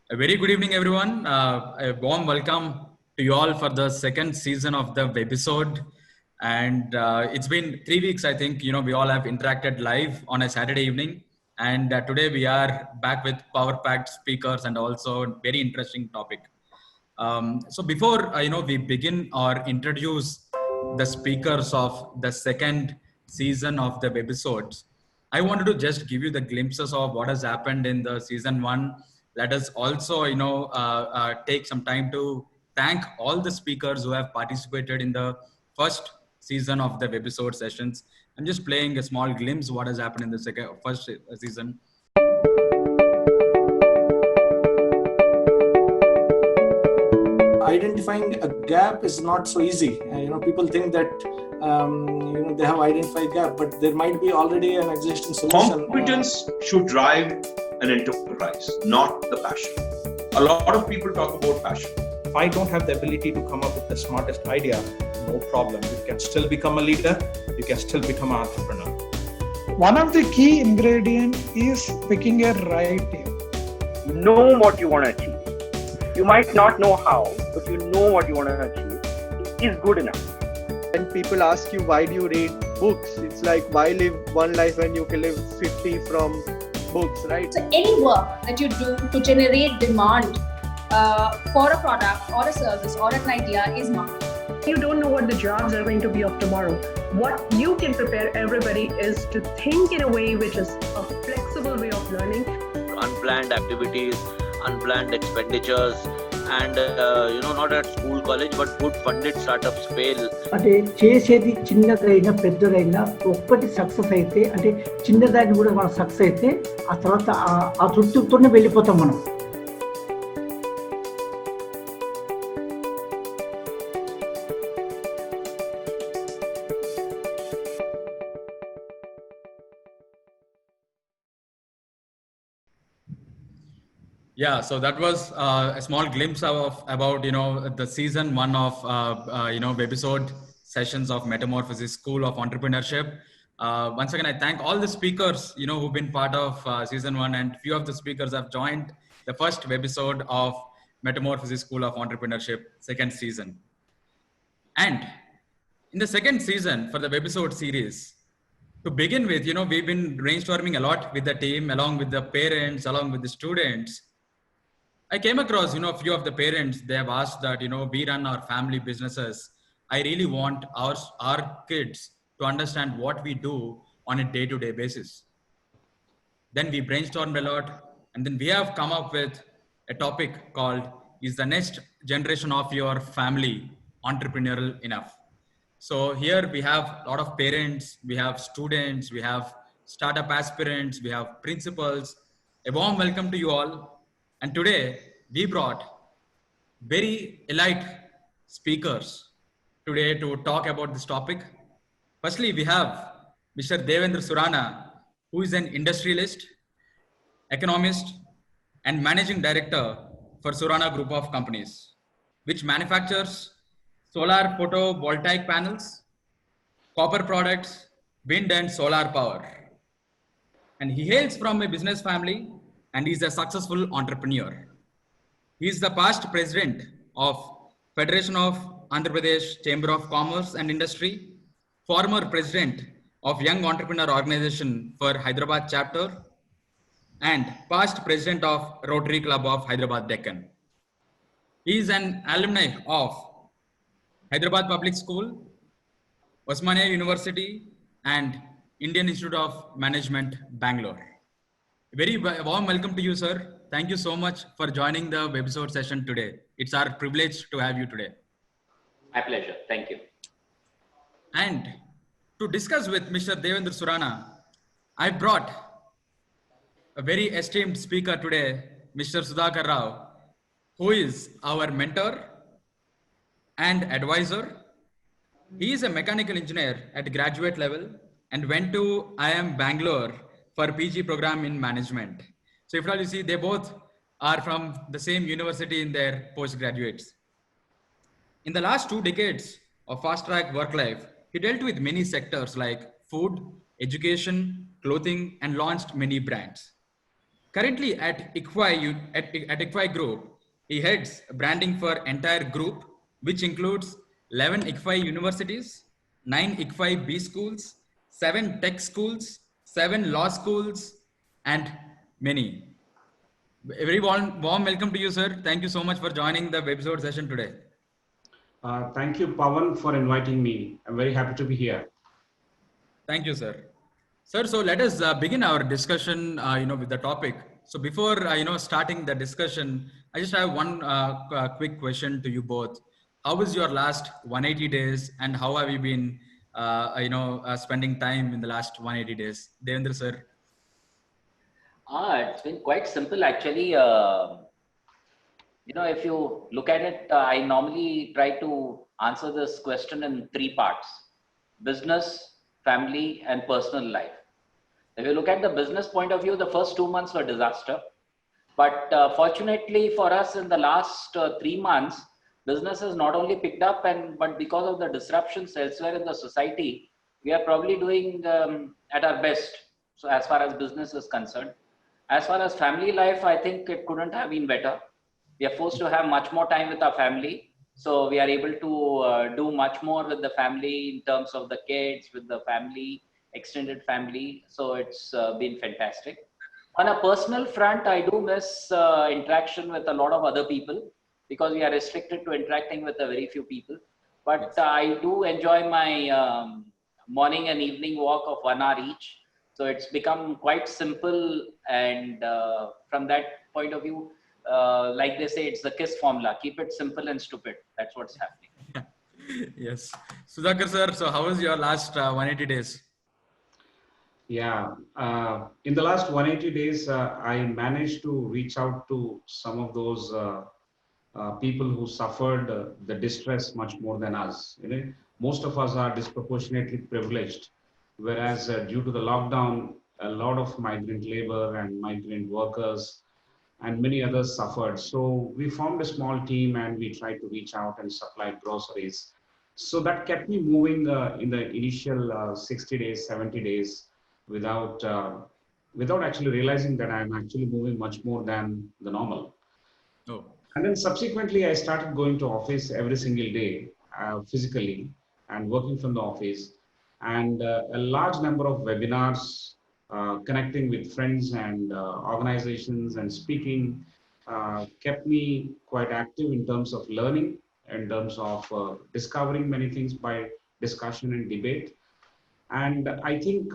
A very good evening, everyone. A warm welcome to you all for the second season of the webisode. And it's been 3 weeks, I think, we all have interacted live on a Saturday evening. And today we are back with power-packed speakers and also a very interesting topic. So before, we begin or introduce the speakers of the second season of the webisodes, I wanted to just give you the glimpses of what has happened in the season one. Let us also, take some time to thank all the speakers who have participated in the first season of the webisode sessions. I'm just playing a small glimpse of what has happened in the first season. Identifying a gap is not so easy. People think that they have identified gap, but there might be already an existing solution. Competence should drive an enterprise, not the passion. A lot of people talk about passion. If I don't have the ability to come up with the smartest idea, no problem. You can still become a leader. You can still become an entrepreneur. One of the key ingredients is picking a right team. Know what you want to achieve. You might not know how, but you know what you want to achieve is good enough. When people ask you why do you read books, it's like why live one life when you can live 50 from books, right? So any work that you do to generate demand for a product or a service or an idea is marketing. You don't know what the jobs are going to be of tomorrow. What you can prepare everybody is to think in a way which is a flexible way of learning. Unplanned activities, unplanned expenditures, and not at school, college, but good funded startups fail. అంటే చేసేది చిన్నదైనా పెద్దదైనా ఒక్కటి success అయితే అంటే చిన్నదాన్ని కూడా మనం సక్సెస్ అయితే ఆ తర్వాత ఆ తృప్తితోనే వెళ్ళిపోతాం మనం. Yeah, so that was a small glimpse about the season one of webisode sessions of Metamorphosis School of Entrepreneurship. Once again, I thank all the speakers who've been part of season one, and few of the speakers have joined the first webisode of Metamorphosis School of Entrepreneurship second season. And in the second season for the webisode series, to begin with, we've been brainstorming a lot with the team, along with the parents, along with the students. I came across, a few of the parents, they have asked that, we run our family businesses. I really want our kids to understand what we do on a day-to-day basis. Then we brainstormed a lot, and then we have come up with a topic called, is the next generation of your family entrepreneurial enough? So here we have a lot of parents, we have students, we have startup aspirants, we have principals. A warm welcome to you all. And today we brought very elite speakers today to talk about this topic. Firstly, we have Mr. Devendra Surana, who is an industrialist, economist, and managing director for Surana Group of Companies, which manufactures solar photovoltaic panels, copper products, wind and solar power. And he hails from a business family and is a successful entrepreneur. He is the past president of Federation of Andhra Pradesh Chamber of Commerce and Industry, former president of Young Entrepreneur Organization for Hyderabad chapter, and past president of Rotary Club of Hyderabad Deccan. He is an alumni of Hyderabad Public School, Osmania University, and Indian Institute of Management, Bangalore. Very warm welcome to you, sir. Thank you so much for joining the webisode session today. It's our privilege to have you today. My pleasure. Thank you. And to discuss with Mr. Devendra Surana, I brought a very esteemed speaker today, Mr. Sudhakar Rao, who is our mentor and advisor. He is a mechanical engineer at graduate level and went to IIM Bangalore for PG program in management. So if you see, they both are from the same university in their postgraduates. In the last 2 decades of fast track work life, he dealt with many sectors like food, education, clothing, and launched many brands. Currently at ICFI Group, he heads branding for entire group, which includes 11 ICFI universities, 9 ICFI B schools, 7 tech schools, 7 law schools, and many. A very warm welcome to you, sir. Thank you so much for joining the webisode session today. Thank you, Pawan, for inviting me. I'm very happy to be here. Thank you, sir. Sir, so let us begin our discussion, with the topic. So before, starting the discussion, I just have one quick question to you both. How was your last 180 days and how have you been, spending time in the last 180 days? Devendra, sir. It's been quite simple, actually. If you look at it, I normally try to answer this question in 3 parts: business, family, and personal life. If you look at the business point of view, the first 2 months were disaster. But fortunately for us, in the last 3 months, business has not only picked up, but because of the disruptions elsewhere in the society, we are probably doing at our best. So as far as business is concerned, as far as family life, I think it couldn't have been better. We are forced to have much more time with our family. So we are able to do much more with the family in terms of the kids, with the family, extended family. So it's been fantastic. On a personal front, I do miss interaction with a lot of other people because we are restricted to interacting with a very few people. But I do enjoy my morning and evening walk of 1 hour each. So it's become quite simple. And from that point of view, like they say, it's the KISS formula. Keep it simple and stupid. That's what's happening. Yes. Sudhakar, sir, so how was your last 180 days? Yeah, in the last 180 days, I managed to reach out to some of those people who suffered the distress much more than us. Most of us are disproportionately privileged, whereas due to the lockdown, a lot of migrant labor and migrant workers and many others suffered. So we formed a small team and we tried to reach out and supply groceries. So that kept me moving in the initial 60 days, 70 days without actually realizing that I'm actually moving much more than the normal. Oh. And then subsequently, I started going to office every single day physically and working from the office, and a large number of webinars, connecting with friends and organizations and speaking kept me quite active in terms of learning, in terms of discovering many things by discussion and debate. And I think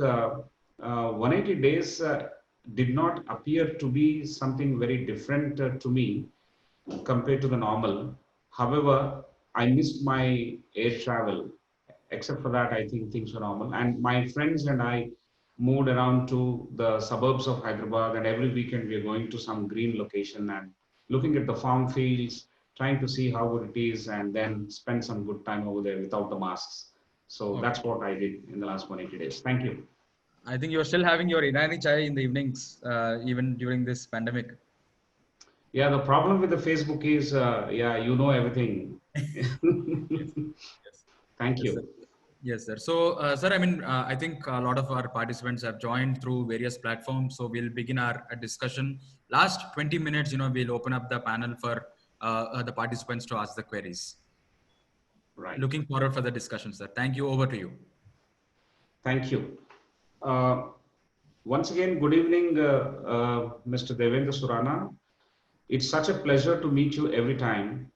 180 days did not appear to be something very different to me compared to the normal. However, I missed my air travel. Except for that, I think things were normal. And my friends and I moved around to the suburbs of Hyderabad, and every weekend we are going to some green location and looking at the farm fields, trying to see how good it is, and then spend some good time over there without the masks. So that's what I did in the last 180 days. Thank you. I think you're still having your Irani chai in the evenings, even during this pandemic. Yeah, the problem with the Facebook is, you know everything. Thank you. Sir. Yes, sir. So, sir, I think a lot of our participants have joined through various platforms. So we'll begin our discussion. Last 20 minutes, we'll open up the panel for the participants to ask the queries. Right. Looking forward for the discussion, sir. Thank you. Over to you. Thank you. Once again, good evening, Mr. Devendra Surana. It's such a pleasure to meet you every time,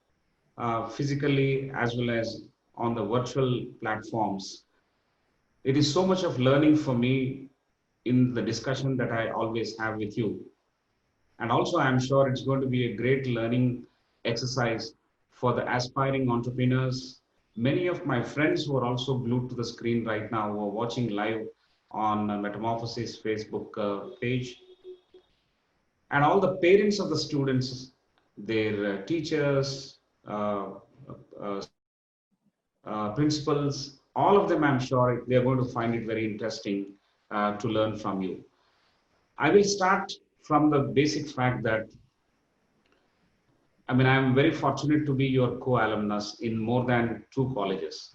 physically as well as on the virtual platforms. It is so much of learning for me in the discussion that I always have with you. And also, I'm sure it's going to be a great learning exercise for the aspiring entrepreneurs. Many of my friends who are also glued to the screen right now, who are watching live on Metamorphosis Facebook page, and all the parents of the students, their teachers, principals, all of them, I'm sure they're going to find it very interesting to learn from you. I will start from the basic fact that, I'm very fortunate to be your co-alumnus in more than 2 colleges.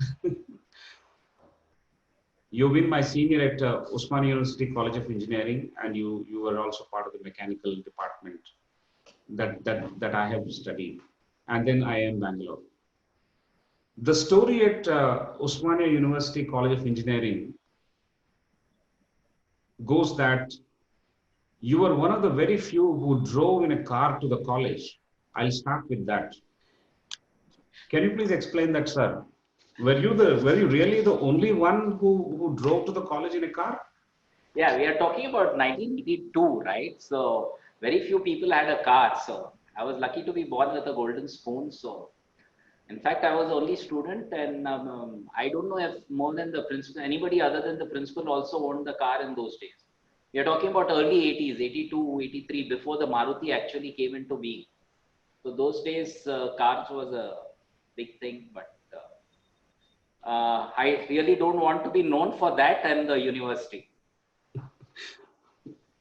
You've been my senior at Osmania University College of Engineering, and you were also part of the mechanical department that I have studied. And then IIM Bangalore. The story at Osmania University College of Engineering goes that you were one of the very few who drove in a car to the college. I'll start with that. Can you please explain that, sir? Were you really the only one who drove to the college in a car? Yeah, we are talking about 1982, right? So very few people had a car. So I was lucky to be born with a golden spoon. So in fact, I was the only student, and I don't know if more than the principal, anybody other than the principal also owned the car in those days. We are talking about early 80s, 82, 83, before the Maruti actually came into being. So those days, cars was a big thing, but I really don't want to be known for that and the university.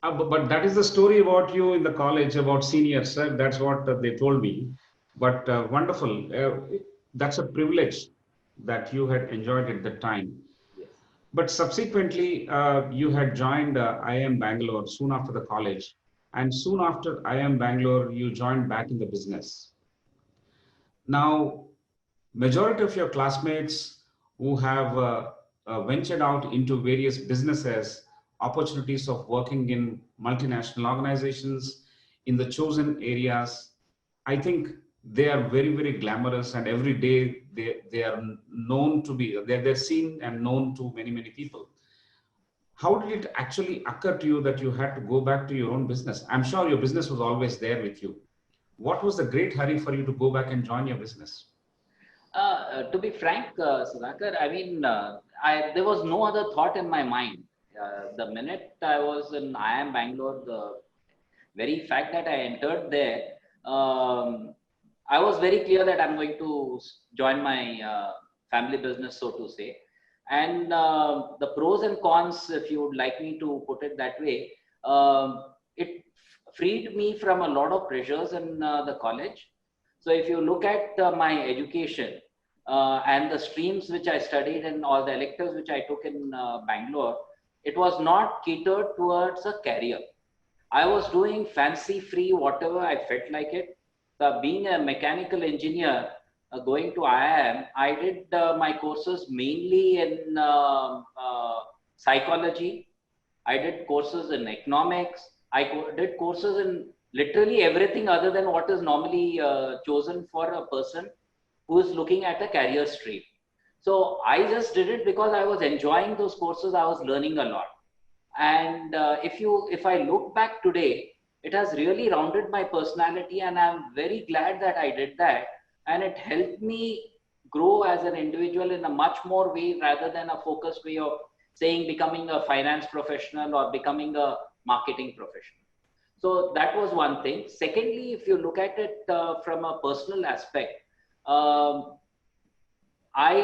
But that is the story about you in the college, about seniors, sir. That's what they told me. But wonderful. That's a privilege that you had enjoyed at the time. Yes. But subsequently, you had joined IIM Bangalore soon after the college. And soon after IIM Bangalore, you joined back in the business. Now, majority of your classmates who have ventured out into various businesses, opportunities of working in multinational organizations, in the chosen areas, I think they are very, very glamorous, and every day they are known to be, they're seen and known to many, many people. How did it actually occur to you that you had to go back to your own business? I'm sure your business was always there with you. What was the great hurry for you to go back and join your business? To be frank, Sudhakar, I mean, there was no other thought in my mind. The minute I was in IIM Bangalore, the very fact that I entered there, I was very clear that I'm going to join my family business, so to say. And the pros and cons, if you would like me to put it that way, it freed me from a lot of pressures in the college. So if you look at my education and the streams which I studied and all the electives which I took in Bangalore, it was not catered towards a career. I was doing fancy free, whatever I felt like it. Being a mechanical engineer, going to IIM, I did my courses mainly in psychology. I did courses in economics. I did courses in literally everything other than what is normally chosen for a person who is looking at a career stream. So I just did it because I was enjoying those courses. I was learning a lot. And if I look back today, it has really rounded my personality, and I'm very glad that I did that. And it helped me grow as an individual in a much more way rather than a focused way of saying becoming a finance professional or becoming a marketing professional. So that was one thing. Secondly, if you look at it from a personal aspect, I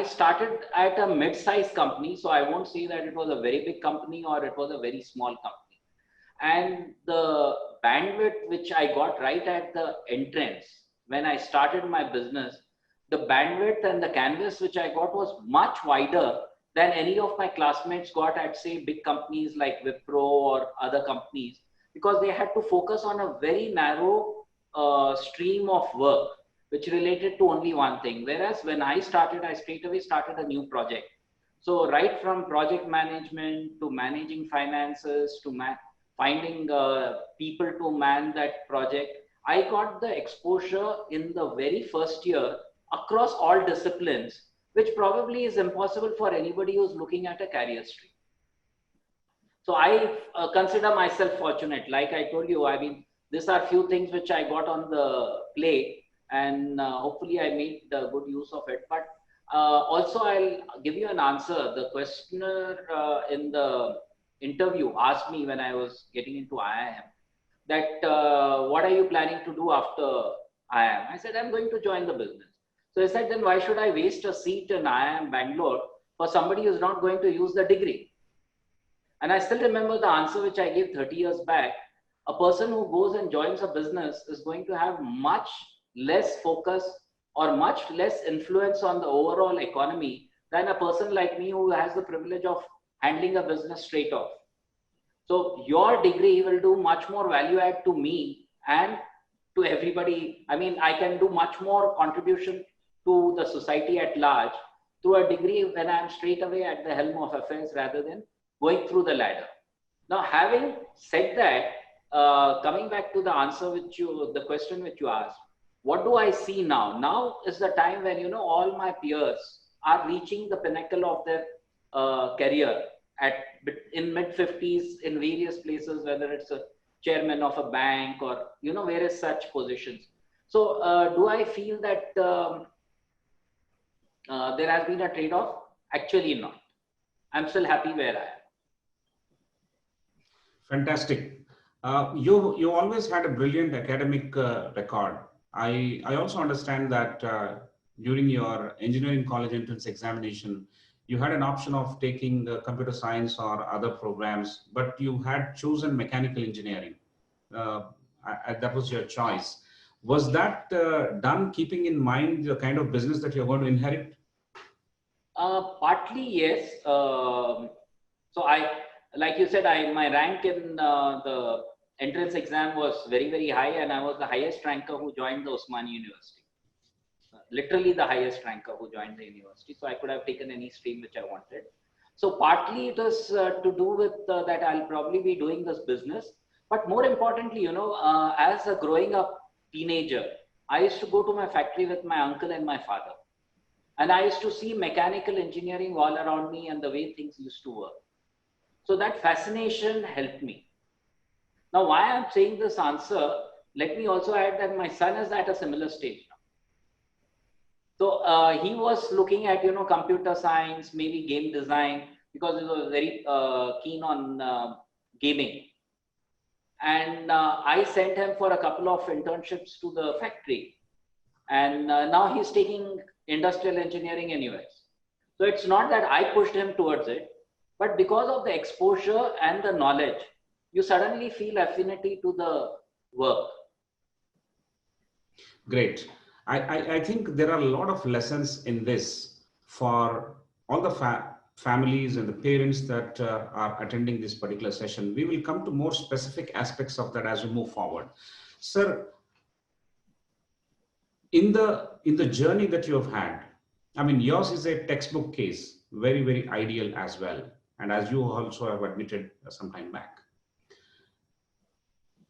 started at a mid-sized company, so I won't say that it was a very big company or it was a very small company. And the bandwidth which I got right at the entrance when I started my business, the bandwidth and the canvas which I got was much wider than any of my classmates got at, say, big companies like Wipro or other companies, because they had to focus on a very narrow stream of work which related to only one thing. Whereas when I started, I straight away started a new project. So right from project management to managing finances to finding people to man that project, I got the exposure in the very first year across all disciplines, which probably is impossible for anybody who's looking at a career stream. So I consider myself fortunate. Like I told you, I mean, these are few things which I got on the plate, and hopefully I made good use of it. But also I'll give you an answer. The questioner in the interview asked me when I was getting into IIM that what are you planning to do after IIM? I said, I'm going to join the business. So he said, then why should I waste a seat in IIM Bangalore for somebody who's not going to use the degree? And I still remember the answer which I gave 30 years back. A person who goes and joins a business is going to have much less focus or much less influence on the overall economy than a person like me who has the privilege of handling a business straight off. So your degree will do much more value add to me and to everybody. I mean, I can do much more contribution to the society at large through a degree when I'm straight away at the helm of affairs rather than going through the ladder. Now, having said that, coming back to the answer the question which you asked, what do I see now? Now is the time when, you know, all my peers are reaching the pinnacle of their career in mid-50s in various places, whether it's a chairman of a bank or, you know, various such positions. So do I feel that there has been a trade-off? Actually not. I'm still happy where I am. Fantastic. You always had a brilliant academic record. I also understand that during your engineering college entrance examination, you had an option of taking computer science or other programs, but you had chosen mechanical engineering. That was your choice. Was that done keeping in mind the kind of business that you're going to inherit? Partly, yes. So like you said, my rank in the entrance exam was very, very high, and I was the highest ranker who joined the Osmania University. Literally the highest ranker who joined the university. So I could have taken any stream which I wanted. So partly it was to do with that I'll probably be doing this business. But more importantly, you know, as a growing up teenager, I used to go to my factory with my uncle and my father. And I used to see mechanical engineering all around me and the way things used to work. So that fascination helped me. Now, why I'm saying this answer, let me also add that my son is at a similar stage now. So he was looking at, you know, computer science, maybe game design, because he was very keen on gaming. And I sent him for a couple of internships to the factory. And now he's taking industrial engineering in US. So it's not that I pushed him towards it, but because of the exposure and the knowledge, you suddenly feel affinity to the work. Great. I think there are a lot of lessons in this for all the families and the parents that are attending this particular session. We will come to more specific aspects of that as we move forward. Sir, in the journey that you have had, I mean, yours is a textbook case, very, very ideal as well. And as you also have admitted some time back.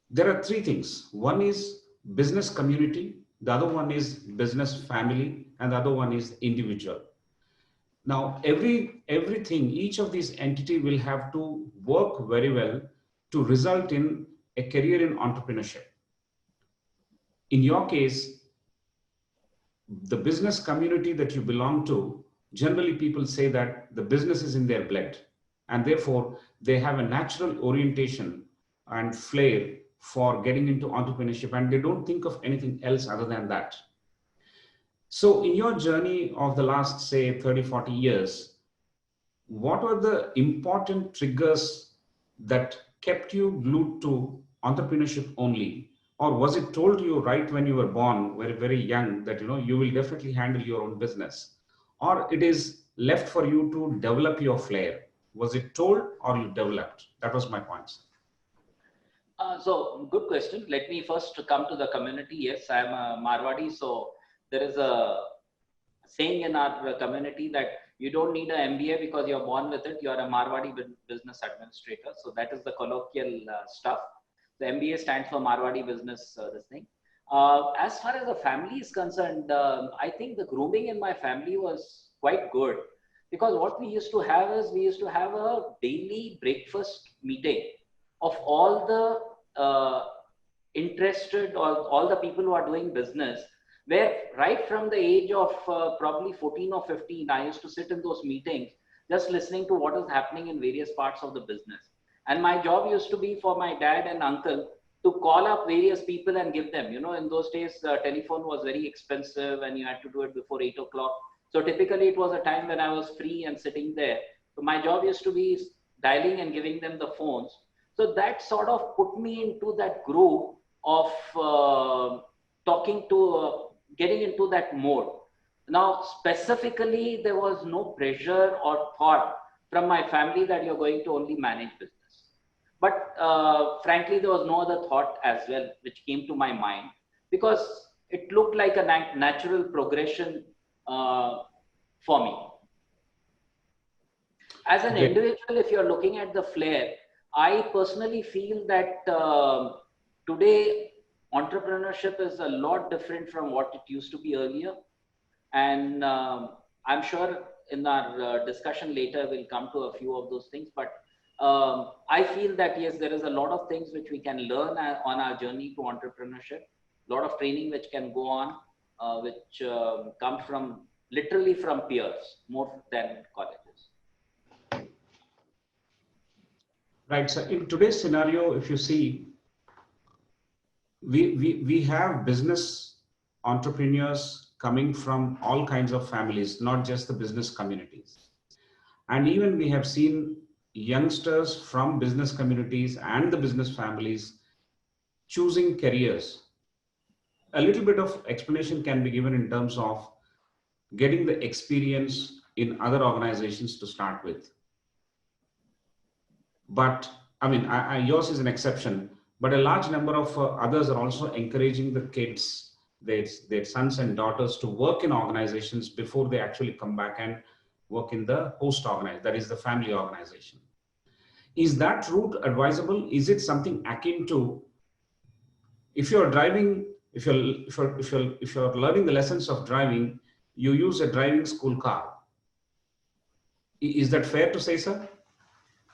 There are three things. One is business community, the other one is business family, and the other one is individual. Now, everything, each of these entities will have to work very well to result in a career in entrepreneurship. In your case, the business community that you belong to, generally people say that the business is in their blood, and therefore they have a natural orientation and flair for getting into entrepreneurship, and they don't think of anything else other than that. So in your journey of the last, say, 30, 40 years, what were the important triggers that kept you glued to entrepreneurship only? Or was it told to you right when you were born, very, very young, that, you know, you will definitely handle your own business? Or it is left for you to develop your flair? Was it told or you developed? That was my point. So good question. Let me first come to the community. Yes, I am a Marwadi. So there is a saying in our community that you don't need an MBA because you're born with it. You're a Marwadi business administrator. So that is the colloquial stuff. The MBA stands for Marwadi business, this thing. As far as the family is concerned, I think the grooming in my family was quite good, because what we used to have is we used to have a daily breakfast meeting of all the interested or all the people who are doing business, where right from the age of probably 14 or 15, I used to sit in those meetings just listening to what is happening in various parts of the business. And my job used to be for my dad and uncle to call up various people and give them, you know, in those days, telephone was very expensive and you had to do it before 8 o'clock. So typically it was a time when I was free and sitting there. So my job used to be dialing and giving them the phones. So that sort of put me into that groove of talking to, getting into that mode. Now, specifically, there was no pressure or thought from my family that you're going to only manage business. But frankly, there was no other thought as well which came to my mind, because it looked like a natural progression for me. As an individual, if you're looking at the flair, I personally feel that today entrepreneurship is a lot different from what it used to be earlier. And I'm sure in our discussion later, we'll come to a few of those things. But I feel that, yes, there is a lot of things which we can learn on our journey to entrepreneurship, a lot of training which can go on, which come from literally from peers more than colleges. Right. So in today's scenario, if you see, we have business entrepreneurs coming from all kinds of families, not just the business communities. And even we have seen youngsters from business communities and the business families choosing careers. A little bit of explanation can be given in terms of getting the experience in other organizations to start with. But I mean, yours is an exception, but a large number of others are also encouraging the kids, their sons and daughters, to work in organizations before they actually come back and work in the host organization, that is the family organization. Is that route advisable? Is it something akin to, if you're driving, if you're learning the lessons of driving, you use a driving school car? Is that fair to say, sir?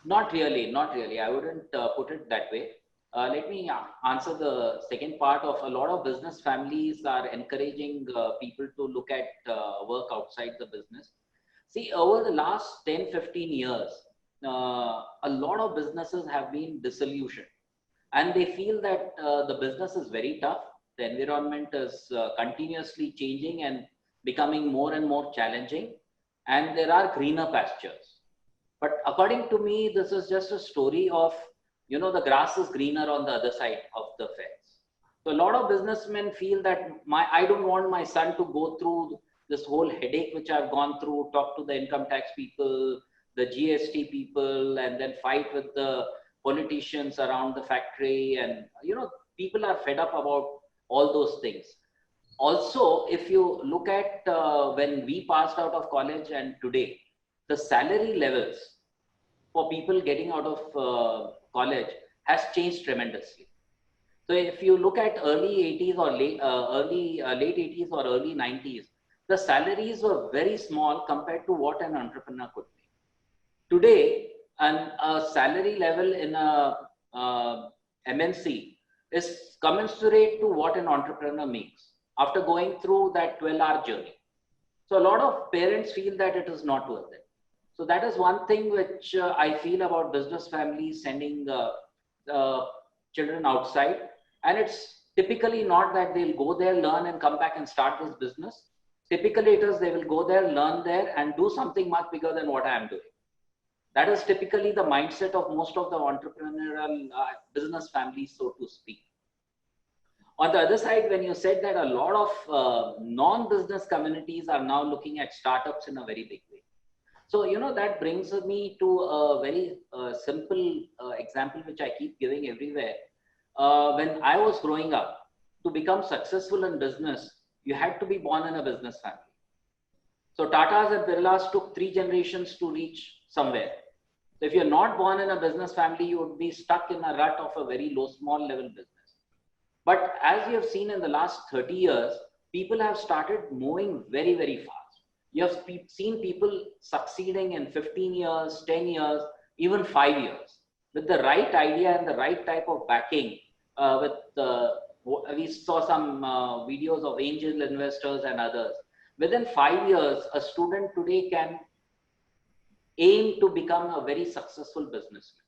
Not really, not really. I wouldn't put it that way. Let me answer the second part of a lot of business families are encouraging people to look at work outside the business. See, over the last 10, 15 years, a lot of businesses have been disillusioned, and they feel that the business is very tough. The environment is continuously changing and becoming more and more challenging, and there are greener pastures. But according to me, this is just a story of, you know, the grass is greener on the other side of the fence. So a lot of businessmen feel that I don't want my son to go through this whole headache which I've gone through, talk to the income tax people, the GST people, and then fight with the politicians around the factory. And, you know, people are fed up about all those things. Also, if you look at when we passed out of college and today, the salary levels for people getting out of college has changed tremendously. So if you look at early 80s or late 80s or early 90s, the salaries were very small compared to what an entrepreneur could make. Today, a salary level in a MNC is commensurate to what an entrepreneur makes after going through that 12-hour journey. So a lot of parents feel that it is not worth it. So that is one thing which I feel about business families sending children outside. And it's typically not that they'll go there, learn and come back and start this business. Typically it is they will go there, learn there and do something much bigger than what I am doing. That is typically the mindset of most of the entrepreneurial business families, so to speak. On the other side, when you said that a lot of non-business communities are now looking at startups in a very big way. So, you know, that brings me to a very simple example, which I keep giving everywhere. When I was growing up, to become successful in business, you had to be born in a business family. So Tatas and Birlas took 3 generations to reach somewhere. So if you're not born in a business family, you would be stuck in a rut of a very low, small level business. But as you have seen in the last 30 years, people have started moving very, very fast. You have seen people succeeding in 15 years, 10 years, even 5 years. With the right idea and the right type of backing, we saw some videos of angel investors and others. Within 5 years, a student today can aim to become a very successful businessman.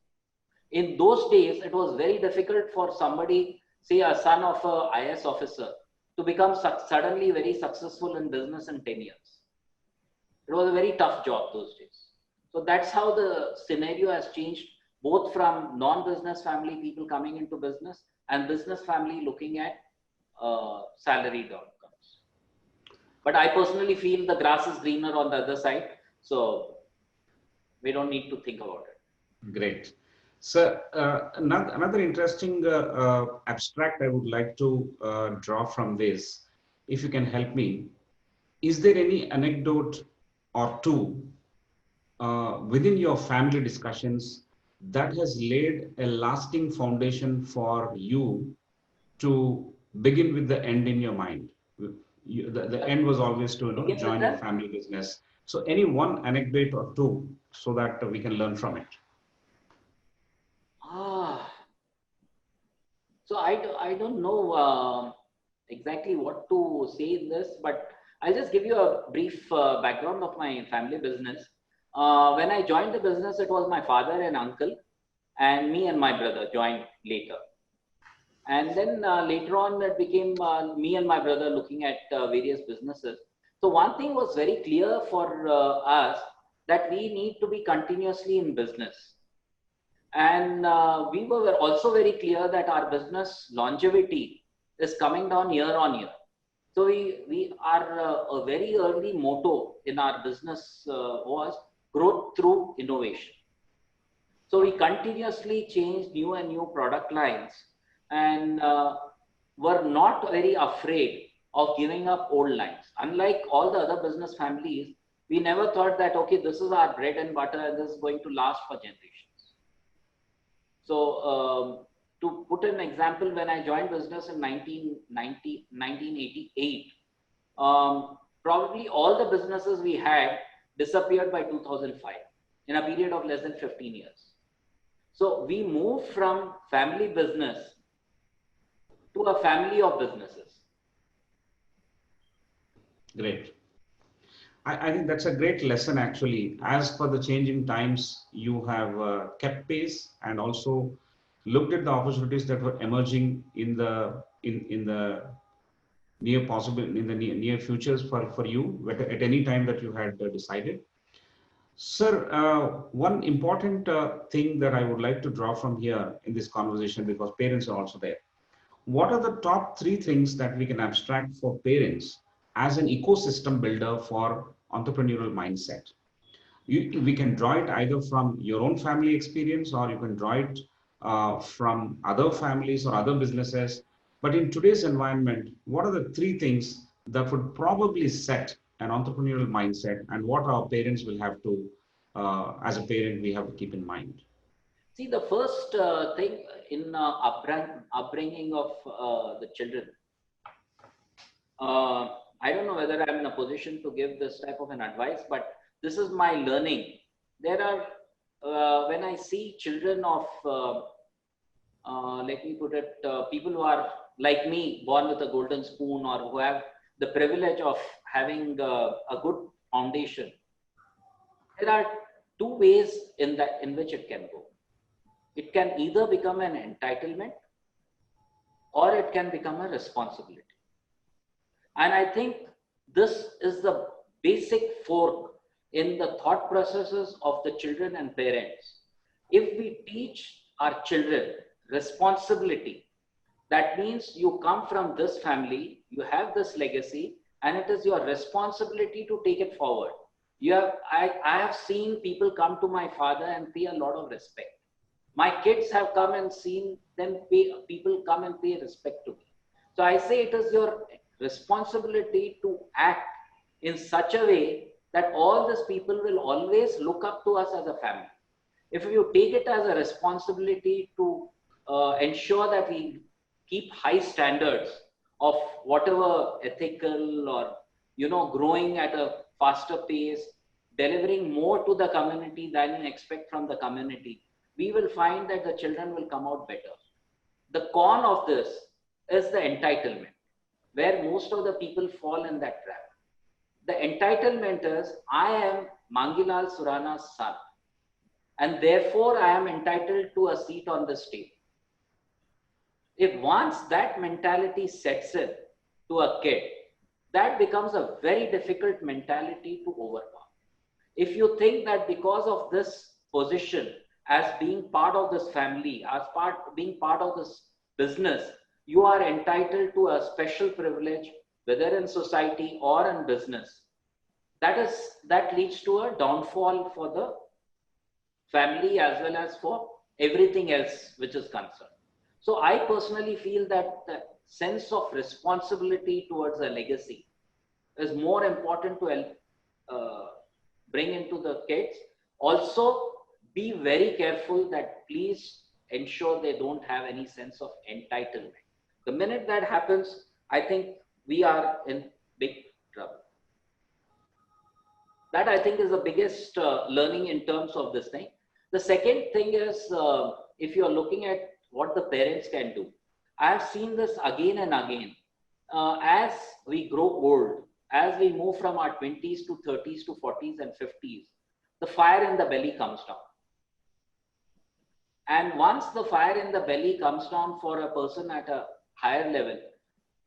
In those days, it was very difficult for somebody, say a son of an IS officer, to become suddenly very successful in business in 10 years. It was a very tough job those days. So that's how the scenario has changed, both from non-business family people coming into business and business family looking at salaried outcomes. But I personally feel the grass is greener on the other side. So We don't need to think about it. Great. So another interesting abstract I would like to draw from this, if you can help me. Is there any anecdote or two within your family discussions that has laid a lasting foundation for you to begin with the end in your mind? The end was always to join your family business. So any one anecdote or two so that we can learn from it. So I don't know exactly what to say in this, but I'll just give you a brief background of my family business. When I joined the business, it was my father and uncle, and me and my brother joined later. And then later on, it became me and my brother looking at various businesses. So one thing was very clear for us, that we need to be continuously in business. And we were also very clear that our business longevity is coming down year on year. So we are a very early motto in our business was growth through innovation. So we continuously changed new and new product lines, and were not very afraid of giving up old lines. Unlike all the other business families, we never thought that, okay, this is our bread and butter and this is going to last for generations. So to put an example, when I joined business in 1988, probably all the businesses we had disappeared by 2005 in a period of less than 15 years. So we moved from family business to a family of businesses. Great. I think that's a great lesson actually. As per the changing times, you have kept pace and also looked at the opportunities that were emerging in the near futures for you at any time that you had decided. Sir, one important thing that I would like to draw from here in this conversation, because parents are also there. What are the top 3 things that we can abstract for parents as an ecosystem builder for entrepreneurial mindset? We can draw it either from your own family experience, or you can draw it from other families or other businesses. But in today's environment, what are the 3 things that would probably set an entrepreneurial mindset, and what our parents will have to, as a parent, we have to keep in mind? See, the first thing in upbringing of the children, I don't know whether I'm in a position to give this type of an advice, but this is my learning. There are, when I see children of, let me put it, people who are like me, born with a golden spoon, or who have the privilege of having a good foundation, there are 2 ways in which it can go. It can either become an entitlement, or it can become a responsibility. And I think this is the basic fork in the thought processes of the children and parents. If we teach our children responsibility, that means you come from this family, you have this legacy, and it is your responsibility to take it forward. I have seen people come to my father and pay a lot of respect. My kids have come and seen them people come and pay respect to me. So I say it is your responsibility to act in such a way that all these people will always look up to us as a family. If you take it as a responsibility to ensure that we keep high standards of whatever ethical or, growing at a faster pace, delivering more to the community than you expect from the community, we will find that the children will come out better. The con of this is the entitlement, where most of the people fall in that trap. The entitlement is, I am Mangilal Surana's son, and therefore I am entitled to a seat on this table. If once that mentality sets in to a kid, that becomes a very difficult mentality to overcome. If you think that because of this position, as being part of this family, being part of this business, you are entitled to a special privilege, whether in society or in business, that leads to a downfall for the family as well as for everything else which is concerned. So I personally feel that the sense of responsibility towards a legacy is more important to bring into the kids. Also, be very careful that please ensure they don't have any sense of entitlement. The minute that happens, I think we are in big trouble. That I think is the biggest learning in terms of this thing. The second thing is, if you're looking at what the parents can do, I have seen this again and again. As we grow old, as we move from our 20s to 30s to 40s and 50s, the fire in the belly comes down. And once the fire in the belly comes down for a person at a higher level,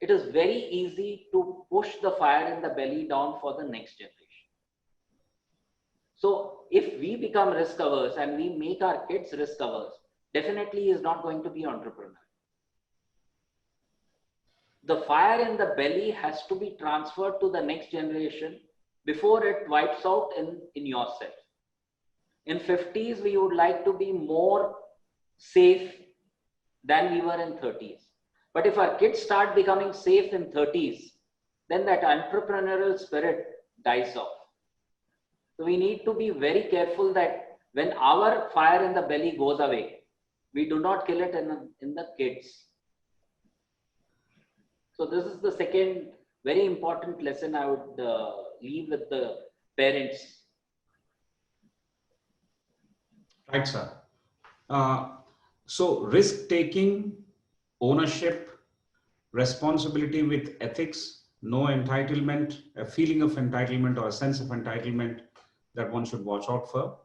it is very easy to push the fire in the belly down for the next generation. So if we become risk averse and we make our kids risk averse, definitely he is not going to be entrepreneur. The fire in the belly has to be transferred to the next generation before it wipes out in yourself. In 50s, we would like to be more safe than we were in 30s. But if our kids start becoming safe in 30s, then that entrepreneurial spirit dies off. So we need to be very careful that when our fire in the belly goes away, we do not kill it in the kids. So this is the second very important lesson I would leave with the parents. Right, sir. So risk-taking, ownership, responsibility with ethics, no entitlement, a feeling of entitlement or a sense of entitlement that one should watch out for.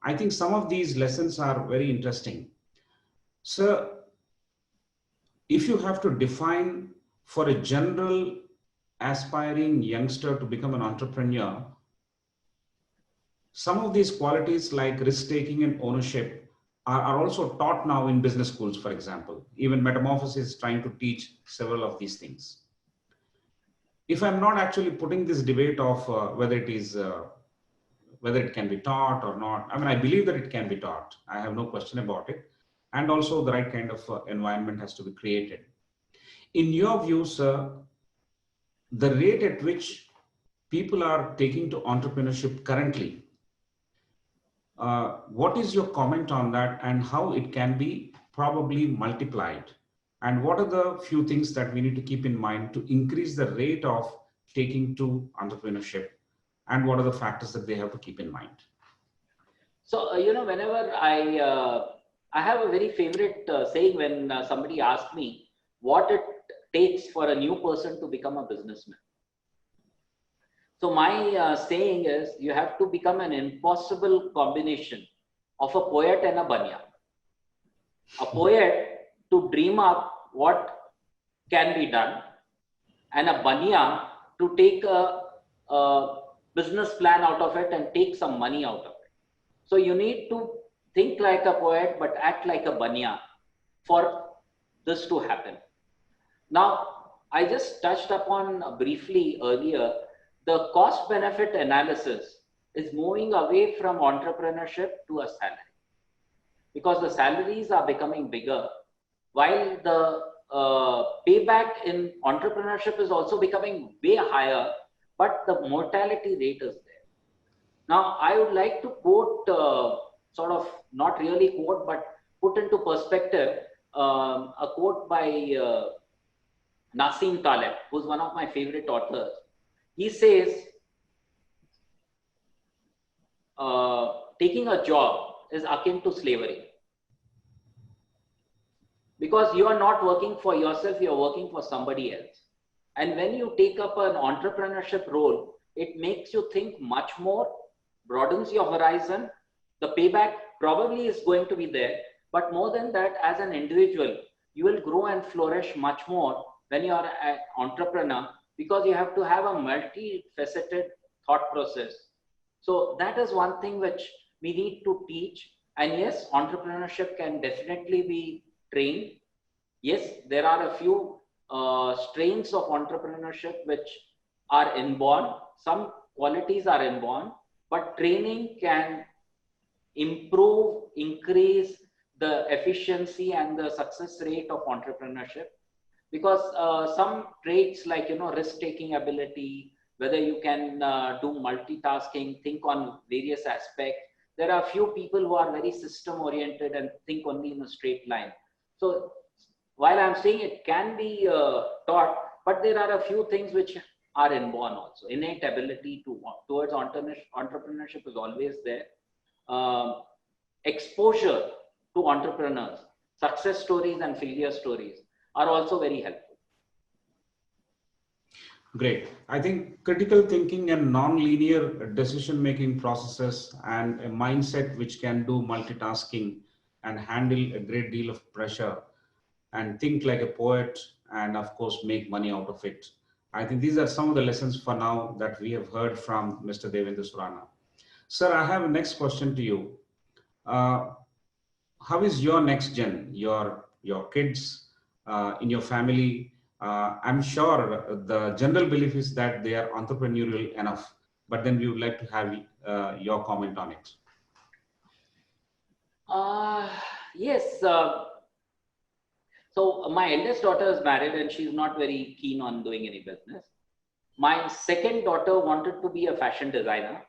I think some of these lessons are very interesting. Sir, if you have to define for a general aspiring youngster to become an entrepreneur, some of these qualities like risk-taking and ownership are also taught now in business schools, for example. Even Metamorphosis is trying to teach several of these things. If I'm not actually putting this debate of whether it can be taught or not, I mean, I believe that it can be taught. I have no question about it. And also the right kind of environment has to be created. In your view, sir, the rate at which people are taking to entrepreneurship currently, what is your comment on that and how it can be probably multiplied? And what are the few things that we need to keep in mind to increase the rate of taking to entrepreneurship? And what are the factors that they have to keep in mind? So, whenever I have a very favorite saying when somebody asks me what it takes for a new person to become a businessman. So my saying is, you have to become an impossible combination of a poet and a banya. A poet to dream up what can be done, and a banya to take a business plan out of it and take some money out of it. So you need to think like a poet but act like a banya for this to happen. Now, I just touched upon briefly earlier, the cost benefit analysis is moving away from entrepreneurship to a salary, because the salaries are becoming bigger, while the payback in entrepreneurship is also becoming way higher, but the mortality rate is there. Now, I would like to quote, sort of not really quote, but put into perspective, a quote by Nassim Taleb, who's one of my favorite authors. He says, taking a job is akin to slavery, because you are not working for yourself, you are working for somebody else. And when you take up an entrepreneurship role, it makes you think much more, broadens your horizon. The payback probably is going to be there, but more than that, as an individual, you will grow and flourish much more when you are an entrepreneur, because you have to have a multifaceted thought process. So that is one thing which we need to teach. And yes, entrepreneurship can definitely be trained. Yes, there are a few strains of entrepreneurship which are inborn. Some qualities are inborn, but training can increase the efficiency and the success rate of entrepreneurship. Because some traits like, risk-taking ability, whether you can do multitasking, think on various aspects. There are few people who are very system-oriented and think only in a straight line. So while I'm saying it can be taught, but there are a few things which are inborn also. Innate ability towards entrepreneurship is always there. Exposure to entrepreneurs, success stories and failure stories are also very helpful. Great. I think critical thinking and non-linear decision-making processes and a mindset which can do multitasking and handle a great deal of pressure and think like a poet and of course make money out of it. I think these are some of the lessons for now that we have heard from Mr. Devendra Surana. Sir, I have a next question to you. How is your next gen, your kids in your family? I'm sure the general belief is that they are entrepreneurial enough, but then we would like to have your comment on it. Yes. So my eldest daughter is married and she's not very keen on doing any business. My second daughter wanted to be a fashion designer.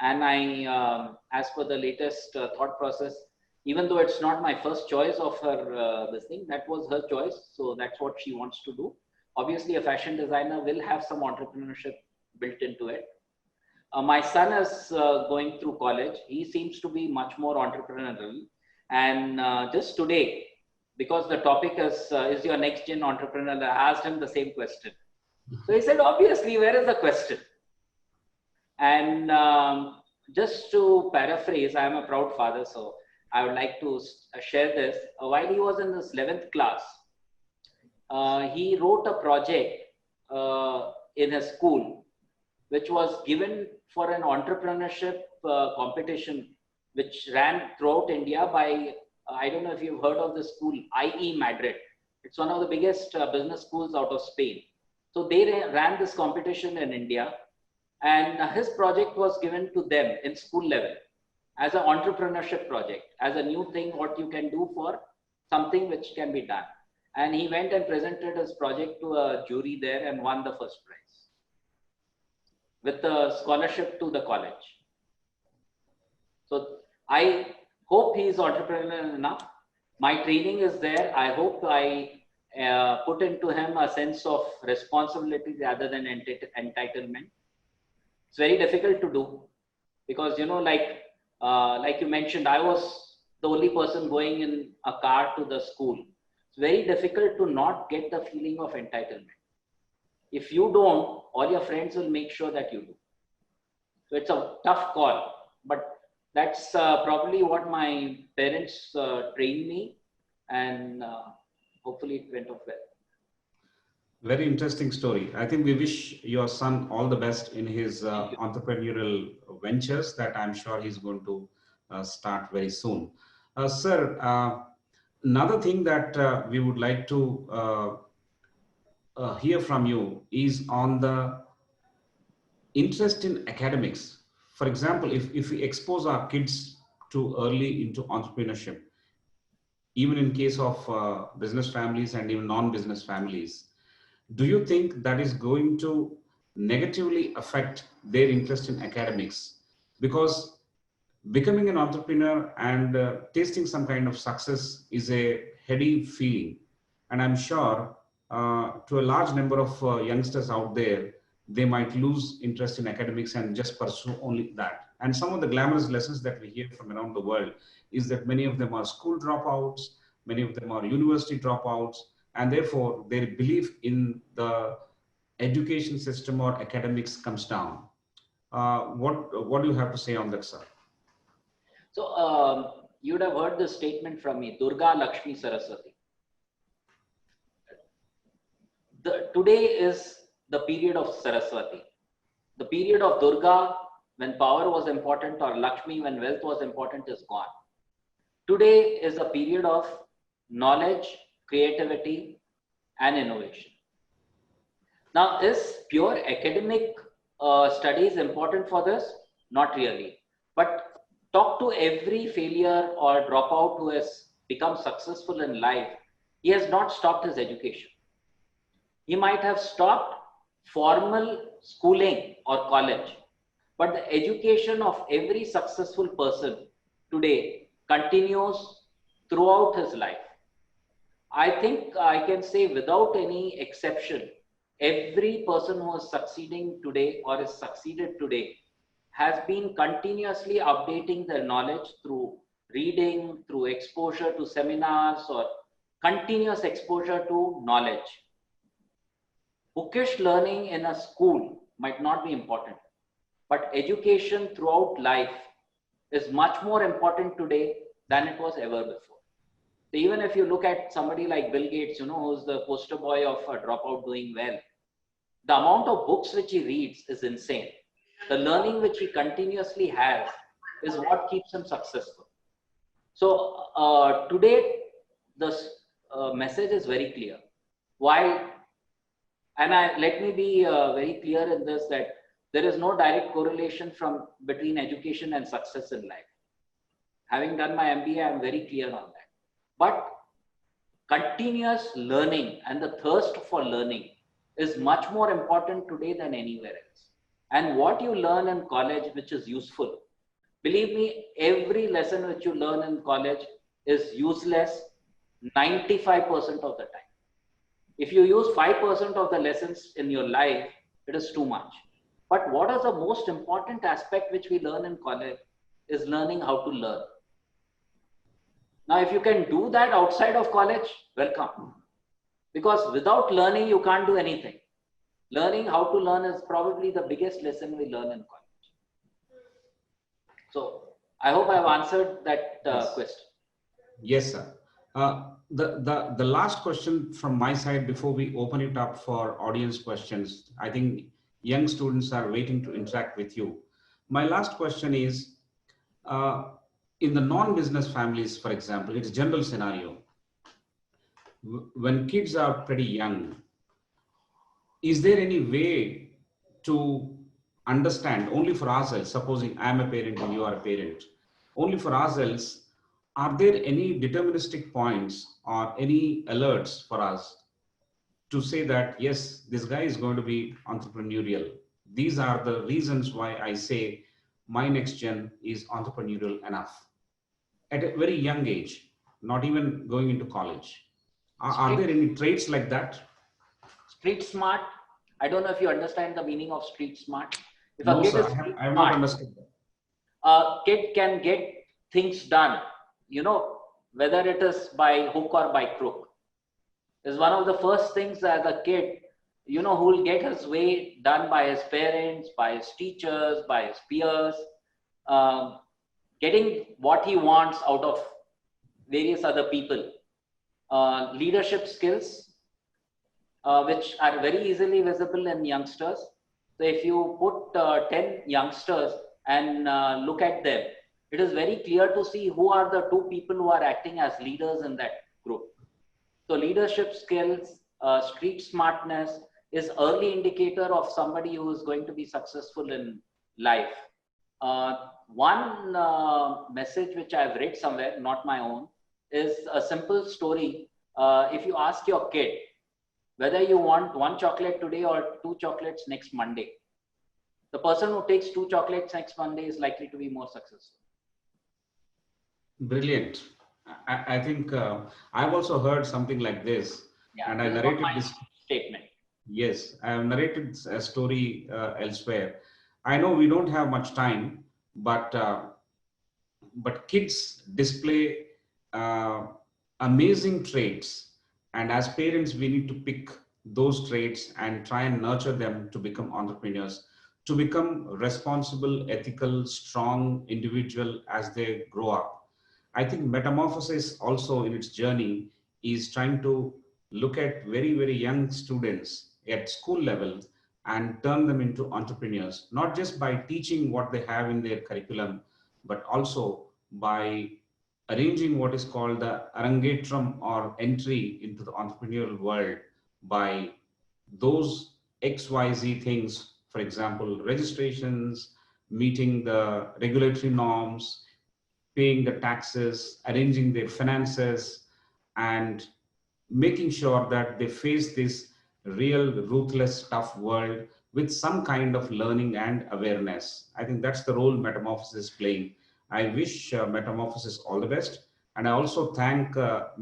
And I, as per the latest thought process, even though it's not my first choice of her this thing, that was her choice. So that's what she wants to do. Obviously, a fashion designer will have some entrepreneurship built into it. My son is going through college. He seems to be much more entrepreneurial. And just today, because the topic is your next gen entrepreneur, I asked him the same question. So he said, obviously, where is the question? And just to paraphrase, I am a proud father, so I would like to share this. While he was in his 11th class, he wrote a project in his school, which was given for an entrepreneurship competition, which ran throughout India by, I don't know if you've heard of the school, IE Madrid. It's one of the biggest business schools out of Spain. So they ran this competition in India, and his project was given to them in school level as an entrepreneurship project, as a new thing, what you can do for something which can be done. And he went and presented his project to a jury there and won the first prize with a scholarship to the college. So I hope he is entrepreneurial enough. My training is there. I hope I put into him a sense of responsibility rather than entitlement. It's very difficult to do because, like you mentioned, I was the only person going in a car to the school. It's very difficult to not get the feeling of entitlement. If you don't, all your friends will make sure that you do. So it's a tough call, but that's probably what my parents trained me, and hopefully it went off well. Very interesting story. I think we wish your son all the best in his entrepreneurial ventures that I'm sure he's going to start very soon. Sir, another thing that we would like to hear from you is on the interest in academics. For example, if we expose our kids too early into entrepreneurship, even in case of business families and even non-business families, do you think that is going to negatively affect their interest in academics? Because becoming an entrepreneur and tasting some kind of success is a heady feeling. And I'm sure to a large number of youngsters out there, they might lose interest in academics and just pursue only that. And some of the glamorous lessons that we hear from around the world is that many of them are school dropouts, many of them are university dropouts, and therefore their belief in the education system or academics comes down. What do you have to say on that, sir? So you would have heard this statement from me, Durga Lakshmi Saraswati. Today is the period of Saraswati. The period of Durga, when power was important, or Lakshmi, when wealth was important, is gone. Today is a period of knowledge, creativity, and innovation. Now, is pure academic studies important for this? Not really. But talk to every failure or dropout who has become successful in life, he has not stopped his education. He might have stopped formal schooling or college, but the education of every successful person today continues throughout his life. I think I can say without any exception, every person who is succeeding today or is succeeded today has been continuously updating their knowledge through reading, through exposure to seminars, or continuous exposure to knowledge. Bookish learning in a school might not be important, but education throughout life is much more important today than it was ever before. So even if you look at somebody like Bill Gates, who's the poster boy of a dropout doing well, the amount of books which he reads is insane. The learning which he continuously has is what keeps him successful. So today, the message is very clear. Let me be very clear in this, that there is no direct correlation between education and success in life. Having done my MBA, I'm very clear on that. But continuous learning and the thirst for learning is much more important today than anywhere else. And what you learn in college, which is useful, believe me, every lesson which you learn in college is useless 95% of the time. If you use 5% of the lessons in your life, it is too much. But what is the most important aspect which we learn in college is learning how to learn. Now, if you can do that outside of college, welcome. Because without learning, you can't do anything. Learning how to learn is probably the biggest lesson we learn in college. So I hope I've answered that question. Yes, sir. The last question from my side before we open it up for audience questions. I think young students are waiting to interact with you. My last question is, in the non-business families, for example, it's a general scenario. When kids are pretty young, is there any way to understand only for ourselves, supposing I'm a parent and you are a parent, only for ourselves, are there any deterministic points or any alerts for us to say that, yes, this guy is going to be entrepreneurial? These are the reasons why I say my next gen is entrepreneurial enough. At a very young age, not even going into college. Are there any traits like that? Street smart. I don't know if you understand the meaning of street smart. If No, a kid sir, is I have not understood that. A kid can get things done, whether it is by hook or by crook. Is one of the first things as a kid, who will get his way done by his parents, by his teachers, by his peers, getting what he wants out of various other people. Leadership skills, which are very easily visible in youngsters. So if you put 10 youngsters and look at them, it is very clear to see who are the two people who are acting as leaders in that group. So leadership skills, street smartness is early indicator of somebody who is going to be successful in life. One message which I've read somewhere, not my own, is a simple story. If you ask your kid whether you want 1 chocolate today or 2 chocolates next Monday, the person who takes 2 chocolates next Monday is likely to be more successful. Brilliant. I think I've also heard something like this, and I narrated this statement. Yes, I have narrated a story elsewhere. I know we don't have much time, but kids display amazing traits, and as parents, we need to pick those traits and try and nurture them to become entrepreneurs, to become responsible, ethical, strong individual as they grow up. I think Metamorphosis also in its journey is trying to look at very, very young students at school level and turn them into entrepreneurs, not just by teaching what they have in their curriculum, but also by arranging what is called the Arangetram or entry into the entrepreneurial world by those XYZ things, for example, registrations, meeting the regulatory norms, paying the taxes, arranging their finances, and making sure that they face this real ruthless tough world with some kind of learning and awareness. I think that's the role Metamorphosis is playing. I wish Metamorphosis all the best. And I also thank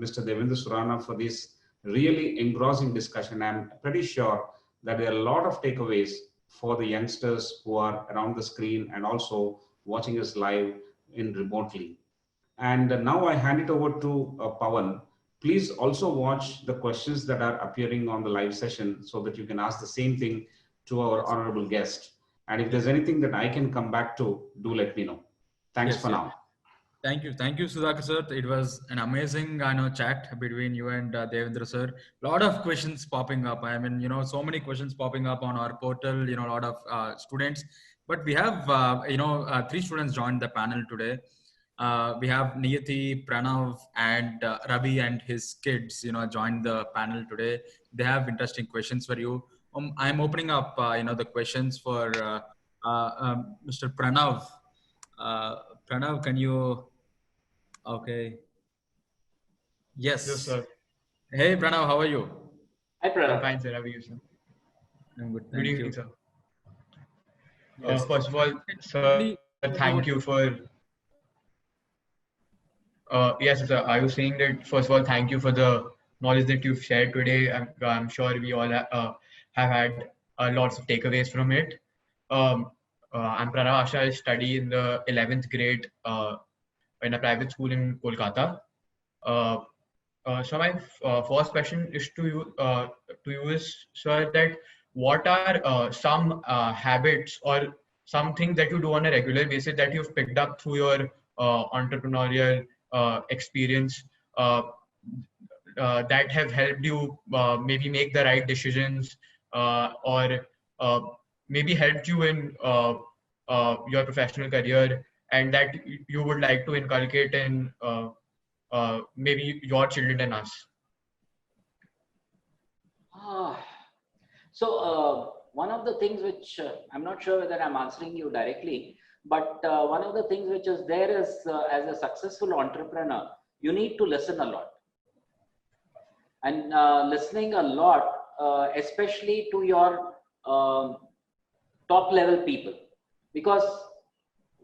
Mr. Devendra Surana for this really engrossing discussion. I'm pretty sure that there are a lot of takeaways for the youngsters who are around the screen and also watching us live in remotely. And now I hand it over to Pawan. Please also watch the questions that are appearing on the live session so that you can ask the same thing to our honorable guest. And if there's anything that I can come back to, do let me know. Thanks for now. Thank you, Sudhakar sir. It was an amazing, chat between you and Devendra sir. A lot of questions popping up. I mean, so many questions popping up on our portal. A lot of students. But we have, 3 students joined the panel today. We have Niyati, Pranav, and Ravi and his kids. Joined the panel today. They have interesting questions for you. I'm opening up, the questions for Mr. Pranav. Pranav, can you? Okay. Yes. Yes, sir. Hey, Pranav, how are you? Hi, Pranav. I'm fine, sir. How are you, sir? I'm good. Good evening, sir. Yes. First of all, sir, thank you for. Yes, sir. I was saying that first of all, thank you for the knowledge that you've shared today. I'm sure we all have had lots of takeaways from it. I'm Pranav Asha. I study in the 11th grade in a private school in Kolkata. So my first question is to you is, sir, that what are some habits or some things that you do on a regular basis that you've picked up through your entrepreneurial experience that have helped you maybe make the right decisions or maybe helped you in your professional career, and that you would like to inculcate in maybe your children and us? So one of the things which I'm not sure whether I'm answering you directly, but one of the things which is there is as a successful entrepreneur, you need to listen a lot. And listening a lot, especially to your top level people, because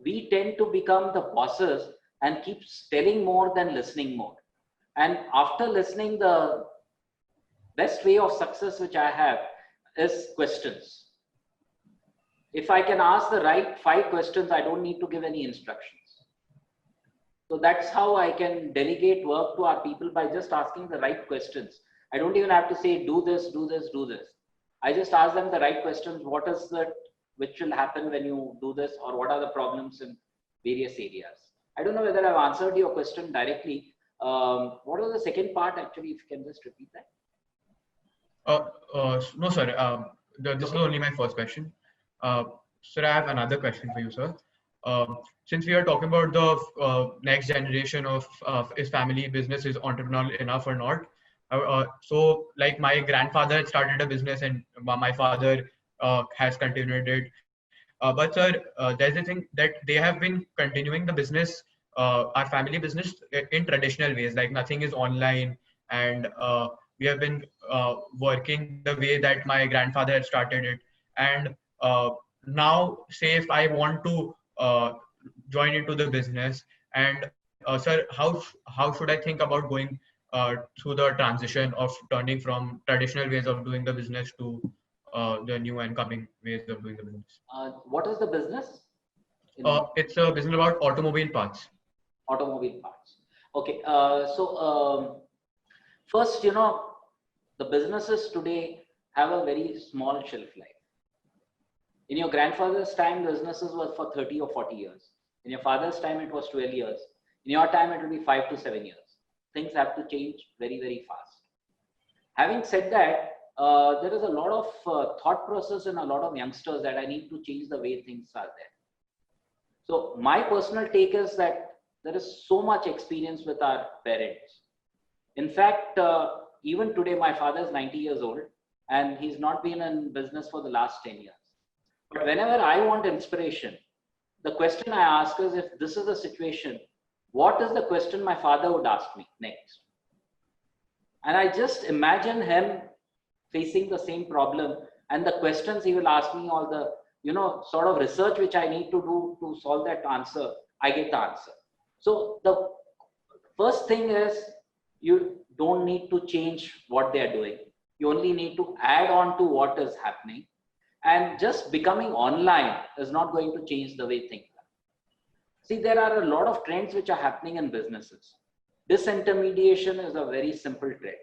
we tend to become the bosses and keep telling more than listening more. And after listening, the best way of success which I have is questions. If I can ask the right 5 questions, I don't need to give any instructions. So that's how I can delegate work to our people, by just asking the right questions. I don't even have to say, do this, do this, do this. I just ask them the right questions. What is that which will happen when you do this, or what are the problems in various areas? I don't know whether I've answered your question directly. What was the second part, actually, if you can just repeat that? No, sir. This was only my first question. Sir, I have another question for you, sir. Since we are talking about the next generation of is family business is entrepreneurial enough or not, so like my grandfather had started a business and my father has continued it. But sir, there's a thing that they have been continuing the business, our family business, in traditional ways, like nothing is online, and we have been working the way that my grandfather had started it. And now, say if I want to join into the business, and sir, how should I think about going through the transition of turning from traditional ways of doing the business to the new and coming ways of doing the business? What is the business? It's a business about automobile parts. Automobile parts. Okay. First, the businesses today have a very small shelf life. In your grandfather's time, businesses were for 30 or 40 years. In your father's time, it was 12 years. In your time, it will be 5 to 7 years. Things have to change very, very fast. Having said that, there is a lot of thought process in a lot of youngsters that I need to change the way things are there. So my personal take is that there is so much experience with our parents. In fact, even today, my father is 90 years old and he's not been in business for the last 10 years. But whenever I want inspiration, the question I ask is, if this is the situation, what is the question my father would ask me next? And I just imagine him facing the same problem, and the questions he will ask me, all the, you know, sort of research which I need to do to solve that answer, I get the answer. So the first thing is, you don't need to change what they are doing. You only need to add on to what is happening. And just becoming online is not going to change the way things are. See, there are a lot of trends which are happening in businesses. Disintermediation is a very simple trend.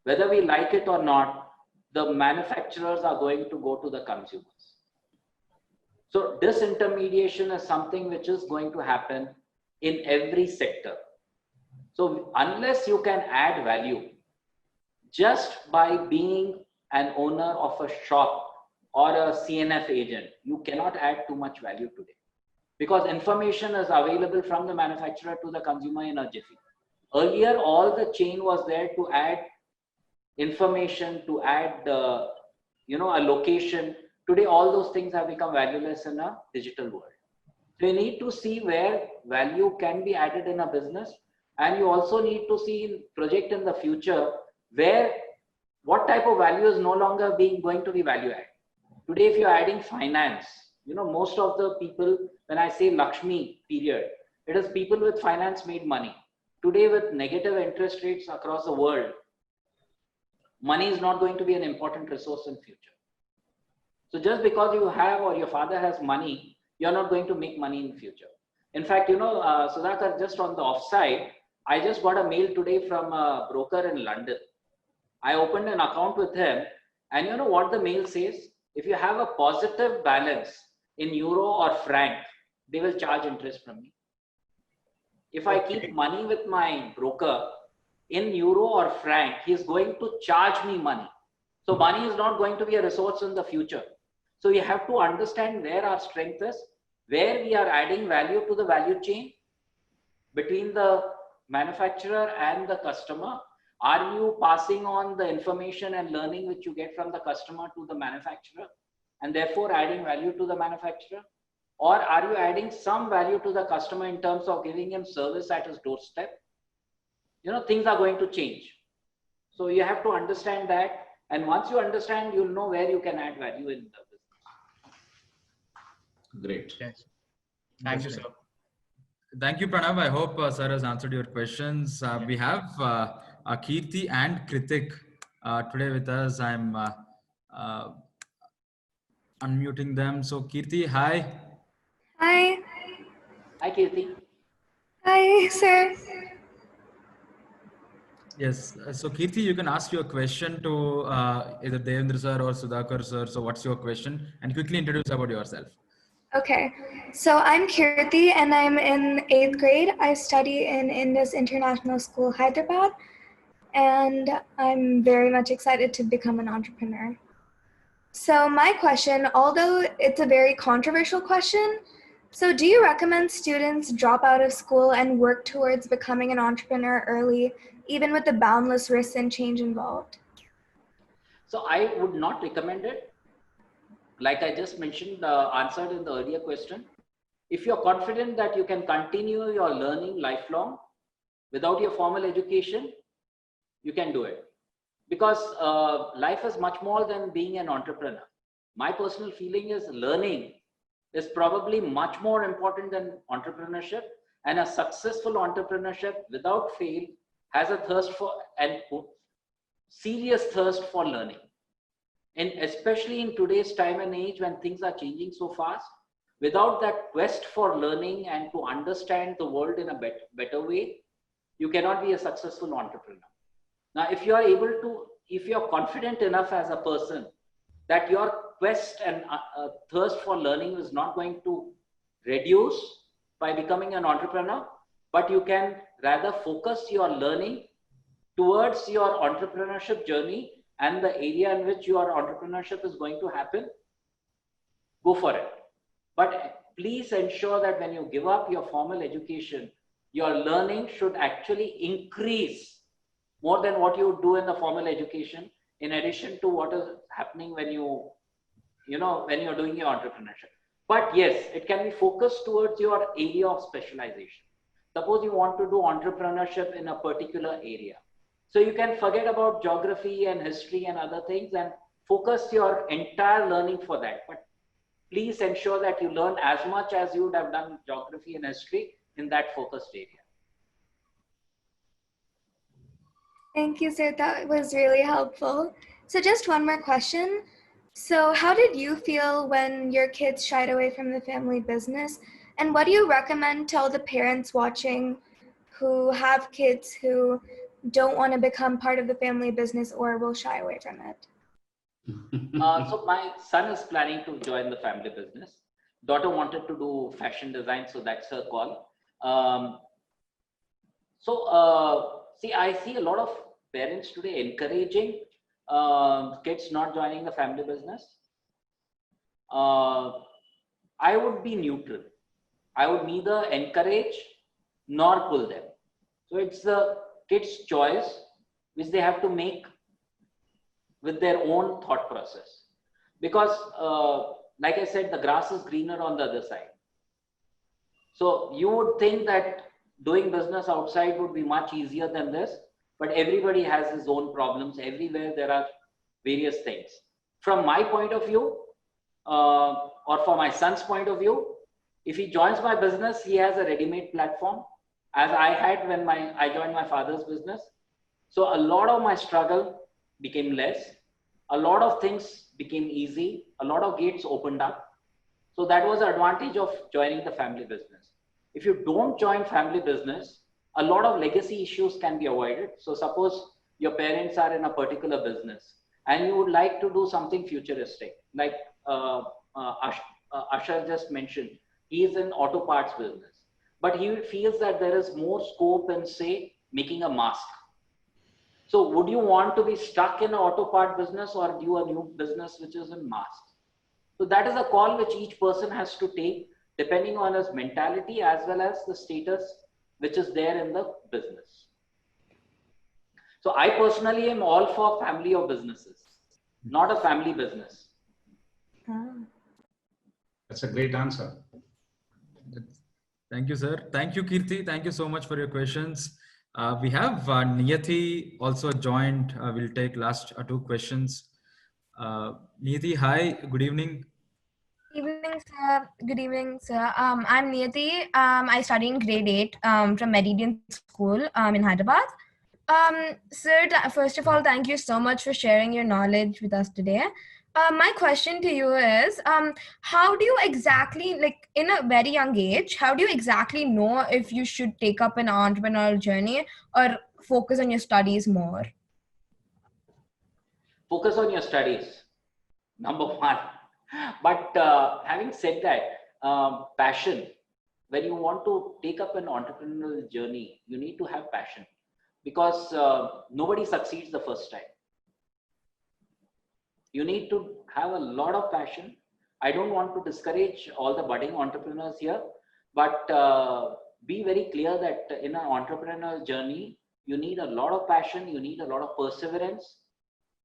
Whether we like it or not, the manufacturers are going to go to the consumers. So disintermediation is something which is going to happen in every sector. So unless you can add value, just by being an owner of a shop or a CNF agent, you cannot add too much value today. Because information is available from the manufacturer to the consumer in a jiffy. Earlier, all the chain was there to add information, to add you know, a location. Today, all those things have become valueless in a digital world. So you need to see where value can be added in a business, and you also need to see project in the future where what type of value is no longer going to be value add. Today, if you're adding finance, you know, most of the people, when I say Lakshmi period, it is people with finance made money. Today, with negative interest rates across the world, money is not going to be an important resource in future. So just because you have, or your father has money, you're not going to make money in future. In fact, you know, Sudhakar, just on the offside, I just got a mail today from a broker in London. I opened an account with him, and you know what the mail says? If you have a positive balance in euro or franc, they will charge interest from me. If I keep money with my broker in euro or franc, he is going to charge me money. So money is not going to be a resource in the future. So you have to understand where our strength is, where we are adding value to the value chain between the manufacturer and the customer. Are you passing on the information and learning which you get from the customer to the manufacturer, and therefore adding value to the manufacturer? Or are you adding some value to the customer in terms of giving him service at his doorstep? You know, things are going to change. So you have to understand that. And once you understand, you'll know where you can add value in the business. Great. Yes. Thank you, sir. Thank you, Pranav. I hope sir has answered your questions. We have Kirti and Kritik today with us. I'm unmuting them. So Kirti, hi. Hi. Hi, Kirti. Hi, sir. Yes. So Kirti, you can ask your question to either Devendra sir or Sudhakar sir. So what's your question? And quickly introduce about yourself. Okay, so I'm Kirti and I'm in 8th grade. I study in Indus International School, Hyderabad, and I'm very much excited to become an entrepreneur. So my question, although it's a very controversial question, so do you recommend students drop out of school and work towards becoming an entrepreneur early, even with the boundless risks and change involved? So I would not recommend it. Like I just mentioned, answered in the earlier question, if you're confident that you can continue your learning lifelong without your formal education, you can do it. Because life is much more than being an entrepreneur. My personal feeling is learning is probably much more important than entrepreneurship, and a successful entrepreneurship without fail has a thirst for, and serious thirst for learning. And especially in today's time and age when things are changing so fast, without that quest for learning and to understand the world in a better way, you cannot be a successful entrepreneur. Now, if you are able to, if you're confident enough as a person that your quest and thirst for learning is not going to reduce by becoming an entrepreneur, but you can rather focus your learning towards your entrepreneurship journey and the area in which your entrepreneurship is going to happen, go for it. But please ensure that when you give up your formal education, your learning should actually increase more than what you do in the formal education, in addition to what is happening when when you're doing your entrepreneurship. But yes, it can be focused towards your area of specialization. Suppose you want to do entrepreneurship in a particular area. So you can forget about geography and history and other things and focus your entire learning for that. But please ensure that you learn as much as you would have done geography and history in that focused area. Thank you, sir. That was really helpful. So just one more question. So how did you feel when your kids shied away from the family business? And what do you recommend to all the parents watching who have kids who don't want to become part of the family business or will shy away from it? So my son is planning to join the family business. Daughter wanted to do fashion design, so that's her call. See, I see a lot of parents today encouraging kids not joining the family business. I would be neutral. I would neither encourage nor pull them. So it's the kids' choice which they have to make with their own thought process. Because like I said, the grass is greener on the other side. So you would think that doing business outside would be much easier than this, but everybody has his own problems. Everywhere there are various things. From my point of view, or for my son's point of view, if he joins my business, he has a ready-made platform, as I had when I joined my father's business. So a lot of my struggle became less. A lot of things became easy. A lot of gates opened up. So that was the advantage of joining the family business. If you don't join family business, a lot of legacy issues can be avoided. So suppose your parents are in a particular business and you would like to do something futuristic, like Ashar just mentioned, he is in auto parts business, but he feels that there is more scope in, say, making a mask. So would you want to be stuck in an auto part business or do a new business which is in masks? So that is a call which each person has to take depending on his mentality as well as the status which is there in the business. So I personally am all for family of businesses, not a family business. That's a great answer. Thank you, sir. Thank you, Kirti. Thank you so much for your questions. We have Niyati also joined. We'll take last two questions. Niyati, hi, good evening. Evening, sir. Good evening, sir. I'm Niyati. I study in grade 8 from Meridian School in Hyderabad. Sir, first of all, thank you so much for sharing your knowledge with us today. My question to you is, how do you exactly, like in a very young age, how do you exactly know if you should take up an entrepreneurial journey or focus on your studies more? Focus on your studies, number one. But having said that, passion, when you want to take up an entrepreneurial journey, you need to have passion because nobody succeeds the first time. You need to have a lot of passion. I don't want to discourage all the budding entrepreneurs here, but be very clear that in an entrepreneurial journey, you need a lot of passion, you need a lot of perseverance,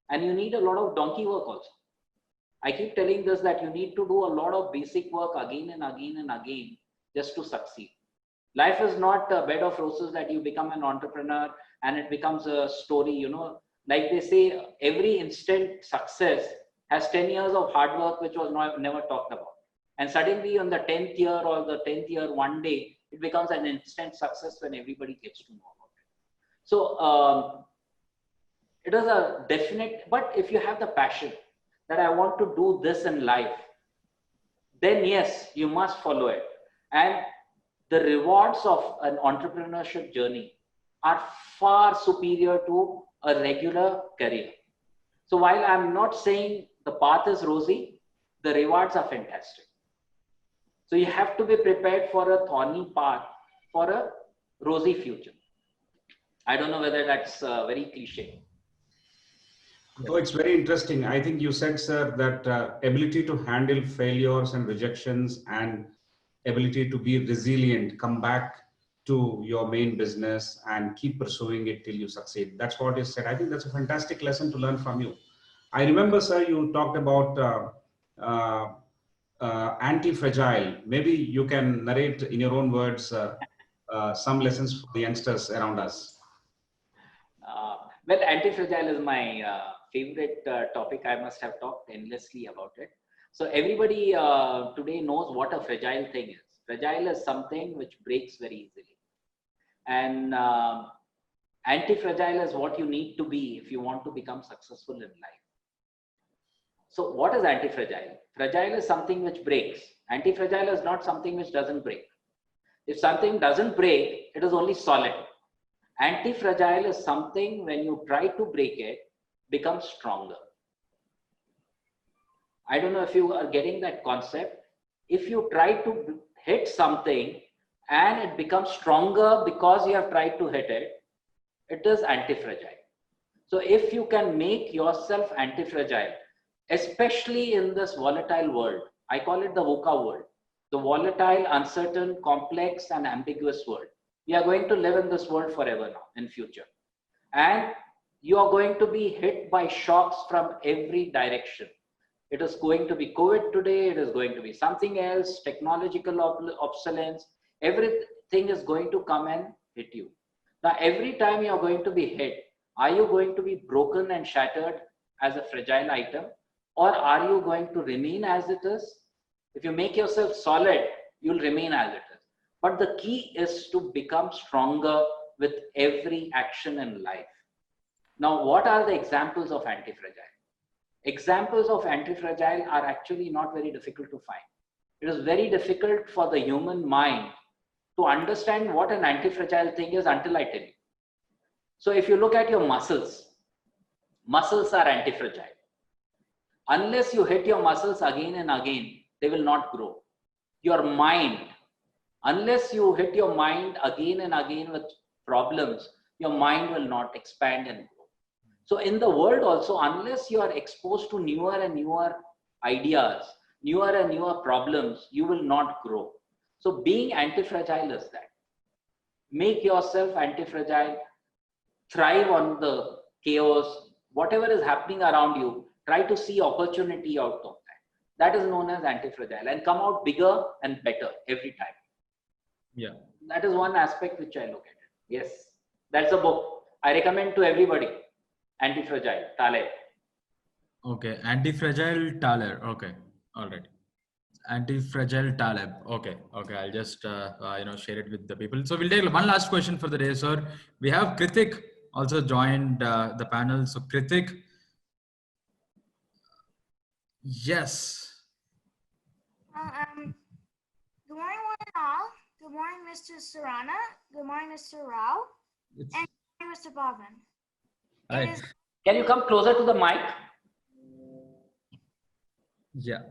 and you need a lot of donkey work also. I keep telling this that you need to do a lot of basic work again and again and again just to succeed. Life is not a bed of roses that you become an entrepreneur and it becomes a story, you know. Like they say, every instant success has 10 years of hard work, which was never talked about. And suddenly on the 10th year or the 10th year, one day, it becomes an instant success when everybody gets to know about it. So it is a definite, but if you have the passion that I want to do this in life, then yes, you must follow it. And the rewards of an entrepreneurship journey are far superior to a regular career. So while I'm not saying the path is rosy, the rewards are fantastic. So you have to be prepared for a thorny path for a rosy future. I don't know whether that's very cliche. Oh, it's very interesting. I think you said, sir, that ability to handle failures and rejections and ability to be resilient, come back to your main business and keep pursuing it till you succeed. That's what you said. I think that's a fantastic lesson to learn from you. I remember, sir, you talked about anti-fragile. Maybe you can narrate in your own words some lessons for the youngsters around us? Well, anti-fragile is my favorite topic. I must have talked endlessly about it. So everybody today knows what a fragile thing is. Fragile is something which breaks very easily. And anti-fragile is what you need to be if you want to become successful in life. So what is anti-fragile? Fragile is something which breaks. Anti-fragile is not something which doesn't break. If something doesn't break, it is only solid. Anti-fragile is something when you try to break it, becomes stronger. I don't know if you are getting that concept. If you try to hit something and it becomes stronger because you have tried to hit it, it is anti-fragile. So if you can make yourself anti-fragile, especially in this volatile world, I call it the VUCA world, the volatile, uncertain, complex, and ambiguous world. We are going to live in this world forever now in future. And you are going to be hit by shocks from every direction. It is going to be COVID today, it is going to be something else, technological obsolescence, everything is going to come and hit you. Now, every time you are going to be hit, are you going to be broken and shattered as a fragile item? Or are you going to remain as it is? If you make yourself solid, you'll remain as it is. But the key is to become stronger with every action in life. Now, what are the examples of anti-fragile? Examples of anti-fragile are actually not very difficult to find. It is very difficult for the human mind to understand what an anti-fragile thing is until I tell you. So if you look at your muscles, muscles are anti-fragile. Unless you hit your muscles again and again, they will not grow. Your mind, unless you hit your mind again and again with problems, your mind will not expand and grow. So in the world also, unless you are exposed to newer and newer ideas, newer and newer problems, you will not grow. So being anti-fragile is that. Make yourself anti-fragile, thrive on the chaos, whatever is happening around you, try to see opportunity out of that. That is known as anti-fragile, and come out bigger and better every time. Yeah. That is one aspect which I look at it. Yes, that's a book I recommend to everybody. Anti-fragile, Taleb. Okay, Anti-Fragile Taleb. Okay, all right. Anti-Fragile Taleb. Okay, okay. I'll just share it with the people. So we'll take one last question for the day, sir. We have Kritik also joined the panel. So Kritik, yes. Good morning, one and all. Good morning, Mr. Surana. Good morning, Mr. Rao. And good morning, Mr. Bhavin. Hi. Can you come closer to the mic? Yeah.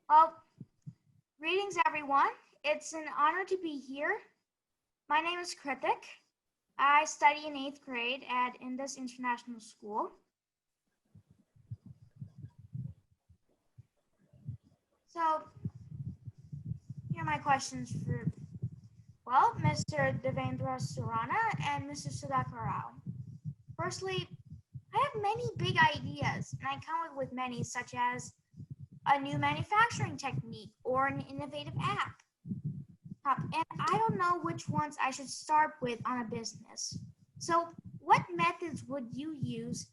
Well, greetings, everyone. It's an honor to be here. My name is Kritik. I study in 8th grade at Indus International School. So, here are my questions for, well, Mr. Devendra Surana and Mr. Sudhakar Rao. Firstly, I have many big ideas, and I come up with many, such as a new manufacturing technique or an innovative app. And I don't know which ones I should start with on a business. So what methods would you use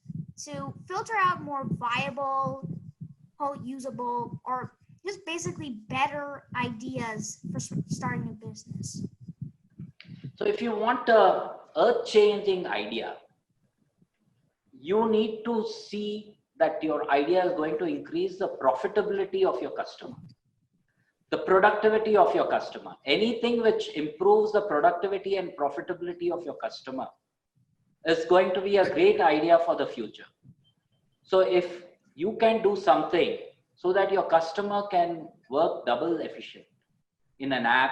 to filter out more viable, usable, or just basically better ideas for starting a business? So if you want a earth-changing idea, you need to see that your idea is going to increase the profitability of your customer, the productivity of your customer. Anything which improves the productivity and profitability of your customer is going to be a great idea for the future. So if you can do something so that your customer can work double efficient in an app,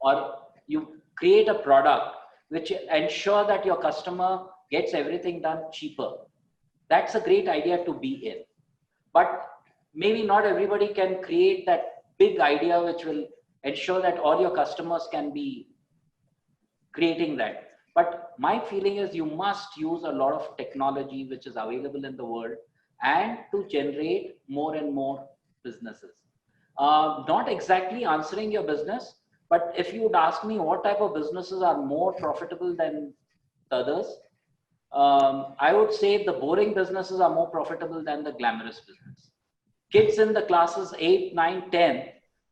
or you create a product which ensure that your customer gets everything done cheaper, that's a great idea to be in. But maybe not everybody can create that big idea which will ensure that all your customers can be creating that. But my feeling is you must use a lot of technology which is available in the world and to generate more and more businesses. Not exactly answering your business, But if you would ask me what type of businesses are more profitable than the others, I would say the boring businesses are more profitable than the glamorous business. Kids in the classes 8, 9, 10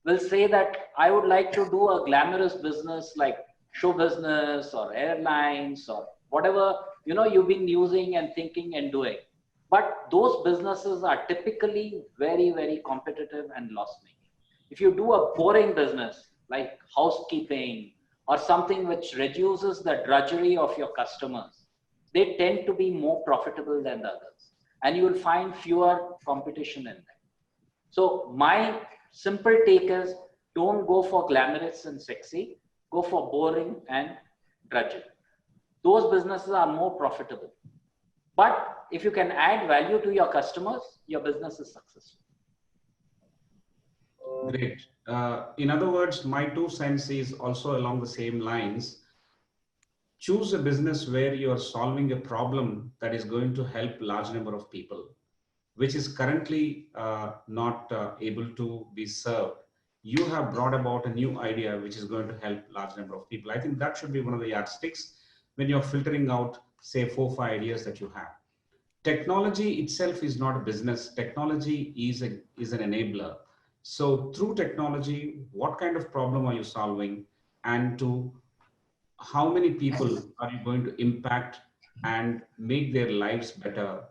will say that I would like to do a glamorous business like show business or airlines or whatever, you know, you've been using and thinking and doing. But those businesses are typically very, very competitive and loss-making. If you do a boring business like housekeeping or something which reduces the drudgery of your customers, they tend to be more profitable than the others. And you will find fewer competition in them. So my simple take is, don't go for glamorous and sexy, go for boring and drudgery. Those businesses are more profitable. But if you can add value to your customers, your business is successful. Great. In other words, my 2 cents is also along the same lines. Choose a business where you are solving a problem that is going to help large number of people, which is currently not able to be served. You have brought about a new idea which is going to help large number of people. I think that should be one of the yardsticks when you're filtering out, say, 4 or 5 ideas that you have. Technology itself is not a business. Technology is an enabler. So through technology, what kind of problem are you solving, and to how many people are you going to impact and make their lives better,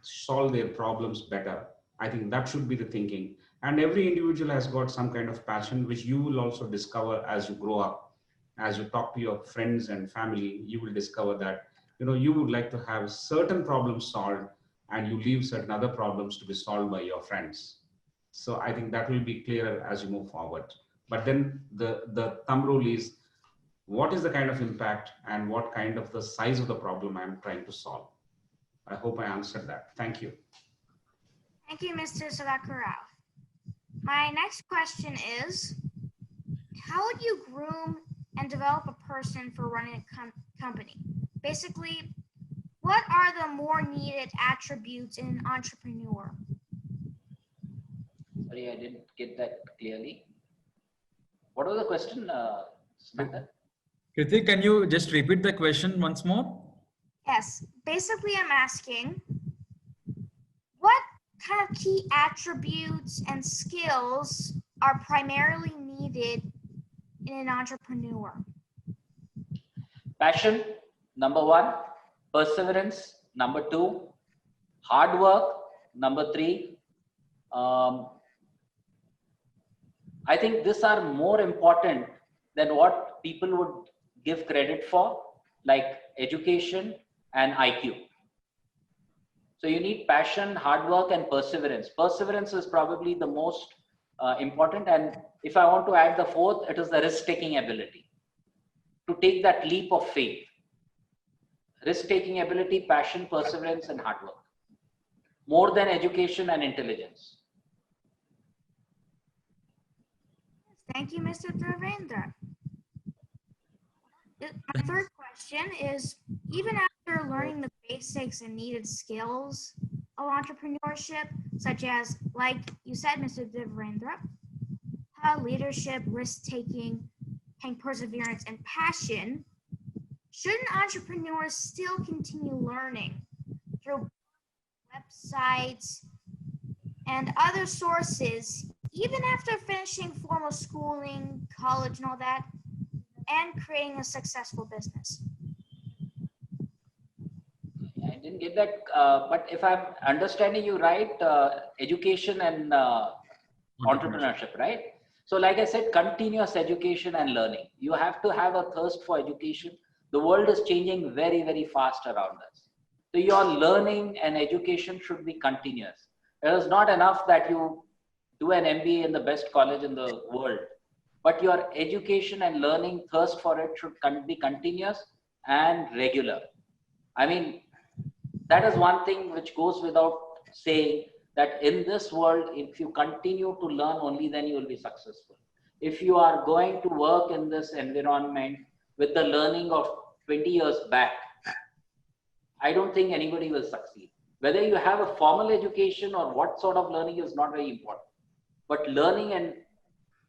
solve their problems better? I think that should be the thinking. And every individual has got some kind of passion, which you will also discover as you grow up. As you talk to your friends and family, you will discover that, you know, you would like to have certain problems solved and you leave certain other problems to be solved by your friends. So I think that will be clearer as you move forward. But then the thumb rule is, what is the kind of impact and what kind of the size of the problem I'm trying to solve? I hope I answered that. Thank you. Thank you, Mr. Sadakarao. My next question is, how would you groom and develop a person for running a company? Basically, what are the more needed attributes in an entrepreneur? Sorry, I didn't get that clearly. What was the question, Samantha? Kritik, can you just repeat the question once more? Yes, basically I'm asking, what kind of key attributes and skills are primarily needed in an entrepreneur? Passion, number 1. Perseverance, number 2. Hard work, number 3. I think these are more important than what people would give credit for, like education and IQ. So you need passion, hard work, and perseverance. Perseverance is probably the most important. And if I want to add the 4th, it is the risk-taking ability. To take that leap of faith. Risk-taking ability, passion, perseverance, and hard work. More than education and intelligence. Thank you, Mr. Devendra. My 3rd question is, even after learning the basics and needed skills of entrepreneurship, such as, like you said, Mr. Devendra, leadership, risk-taking, and perseverance, and passion, shouldn't entrepreneurs still continue learning through websites and other sources, even after finishing formal schooling, college, and all that, and creating a successful business? I didn't get that, but if I'm understanding you right, education and entrepreneurship, right? So like I said, continuous education and learning. You have to have a thirst for education. The world is changing very, very fast around us. So your learning and education should be continuous. It is not enough that you do an MBA in the best college in the world, but your education and learning thirst for it should be continuous and regular. I mean, that is one thing which goes without saying, that in this world, if you continue to learn only, then you will be successful. If you are going to work in this environment with the learning of 20 years back, I don't think anybody will succeed. Whether you have a formal education or what sort of learning is not very important. But learning and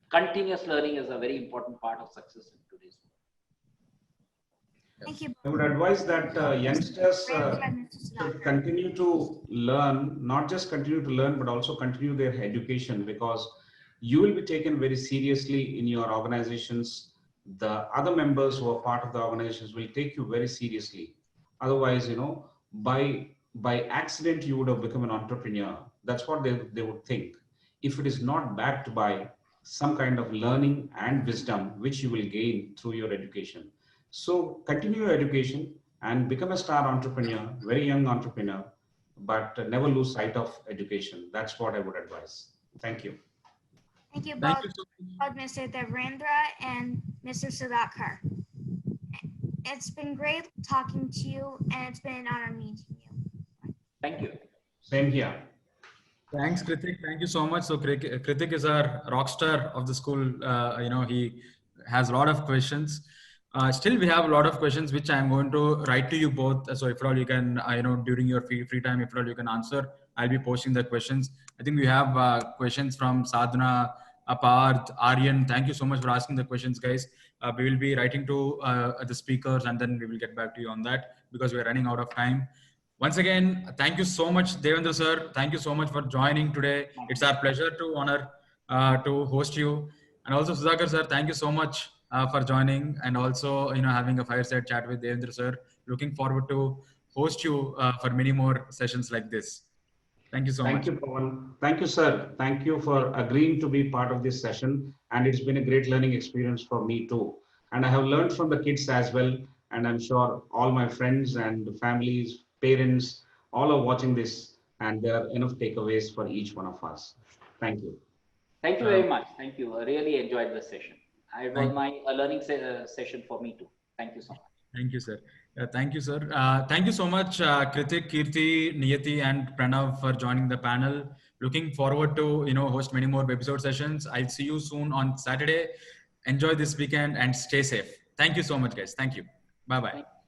continuous learning is a very important part of success in today's world. Thank you. I would advise that youngsters should continue to learn, not just continue to learn, but also continue their education, because you will be taken very seriously in your organizations. The other members who are part of the organizations will take you very seriously. Otherwise, by accident, you would have become an entrepreneur. That's what they would think. If it is not backed by some kind of learning and wisdom, which you will gain through your education. So continue your education and become a star entrepreneur, very young entrepreneur, but never lose sight of education. That's what I would advise. Thank you. Thank you both, Mr. Devendra and Mr. Sudhakar. It's been great talking to you, and it's been an honor meeting you. Thank you. Same here. Thanks, Kritik. Thank you so much. So Kritik is our rock star of the school. He has a lot of questions. Still, we have a lot of questions which I'm going to write to you both. So if at all you can, during your free time, if at all you can answer, I'll be posting the questions. I think we have questions from Sadhana, Aparth, Aryan. Thank you so much for asking the questions, guys. We will be writing to the speakers, and then we will get back to you on that because we are running out of time. Once again, thank you so much, Devendra sir. Thank you so much for joining today. It's our pleasure to honor to host you. And also Sudhakar sir, thank you so much for joining, and also having a fireside chat with Devendra sir. Looking forward to host you for many more sessions like this. Thank you so much. Thank you, Pawan. Thank you, sir. Thank you for agreeing to be part of this session. And it's been a great learning experience for me too. And I have learned from the kids as well. And I'm sure all my friends and families, parents, all are watching this, and there are enough takeaways for each one of us. Thank you. Thank you very much. Thank you. I really enjoyed this session. It was a learning session for me too. Thank you so much. Thank you, sir. Thank you, sir. Thank you so much, Kritik, Kirti, Niyati, and Pranav for joining the panel. Looking forward to host many more episode sessions. I'll see you soon on Saturday. Enjoy this weekend and stay safe. Thank you so much, guys. Thank you. Bye-bye.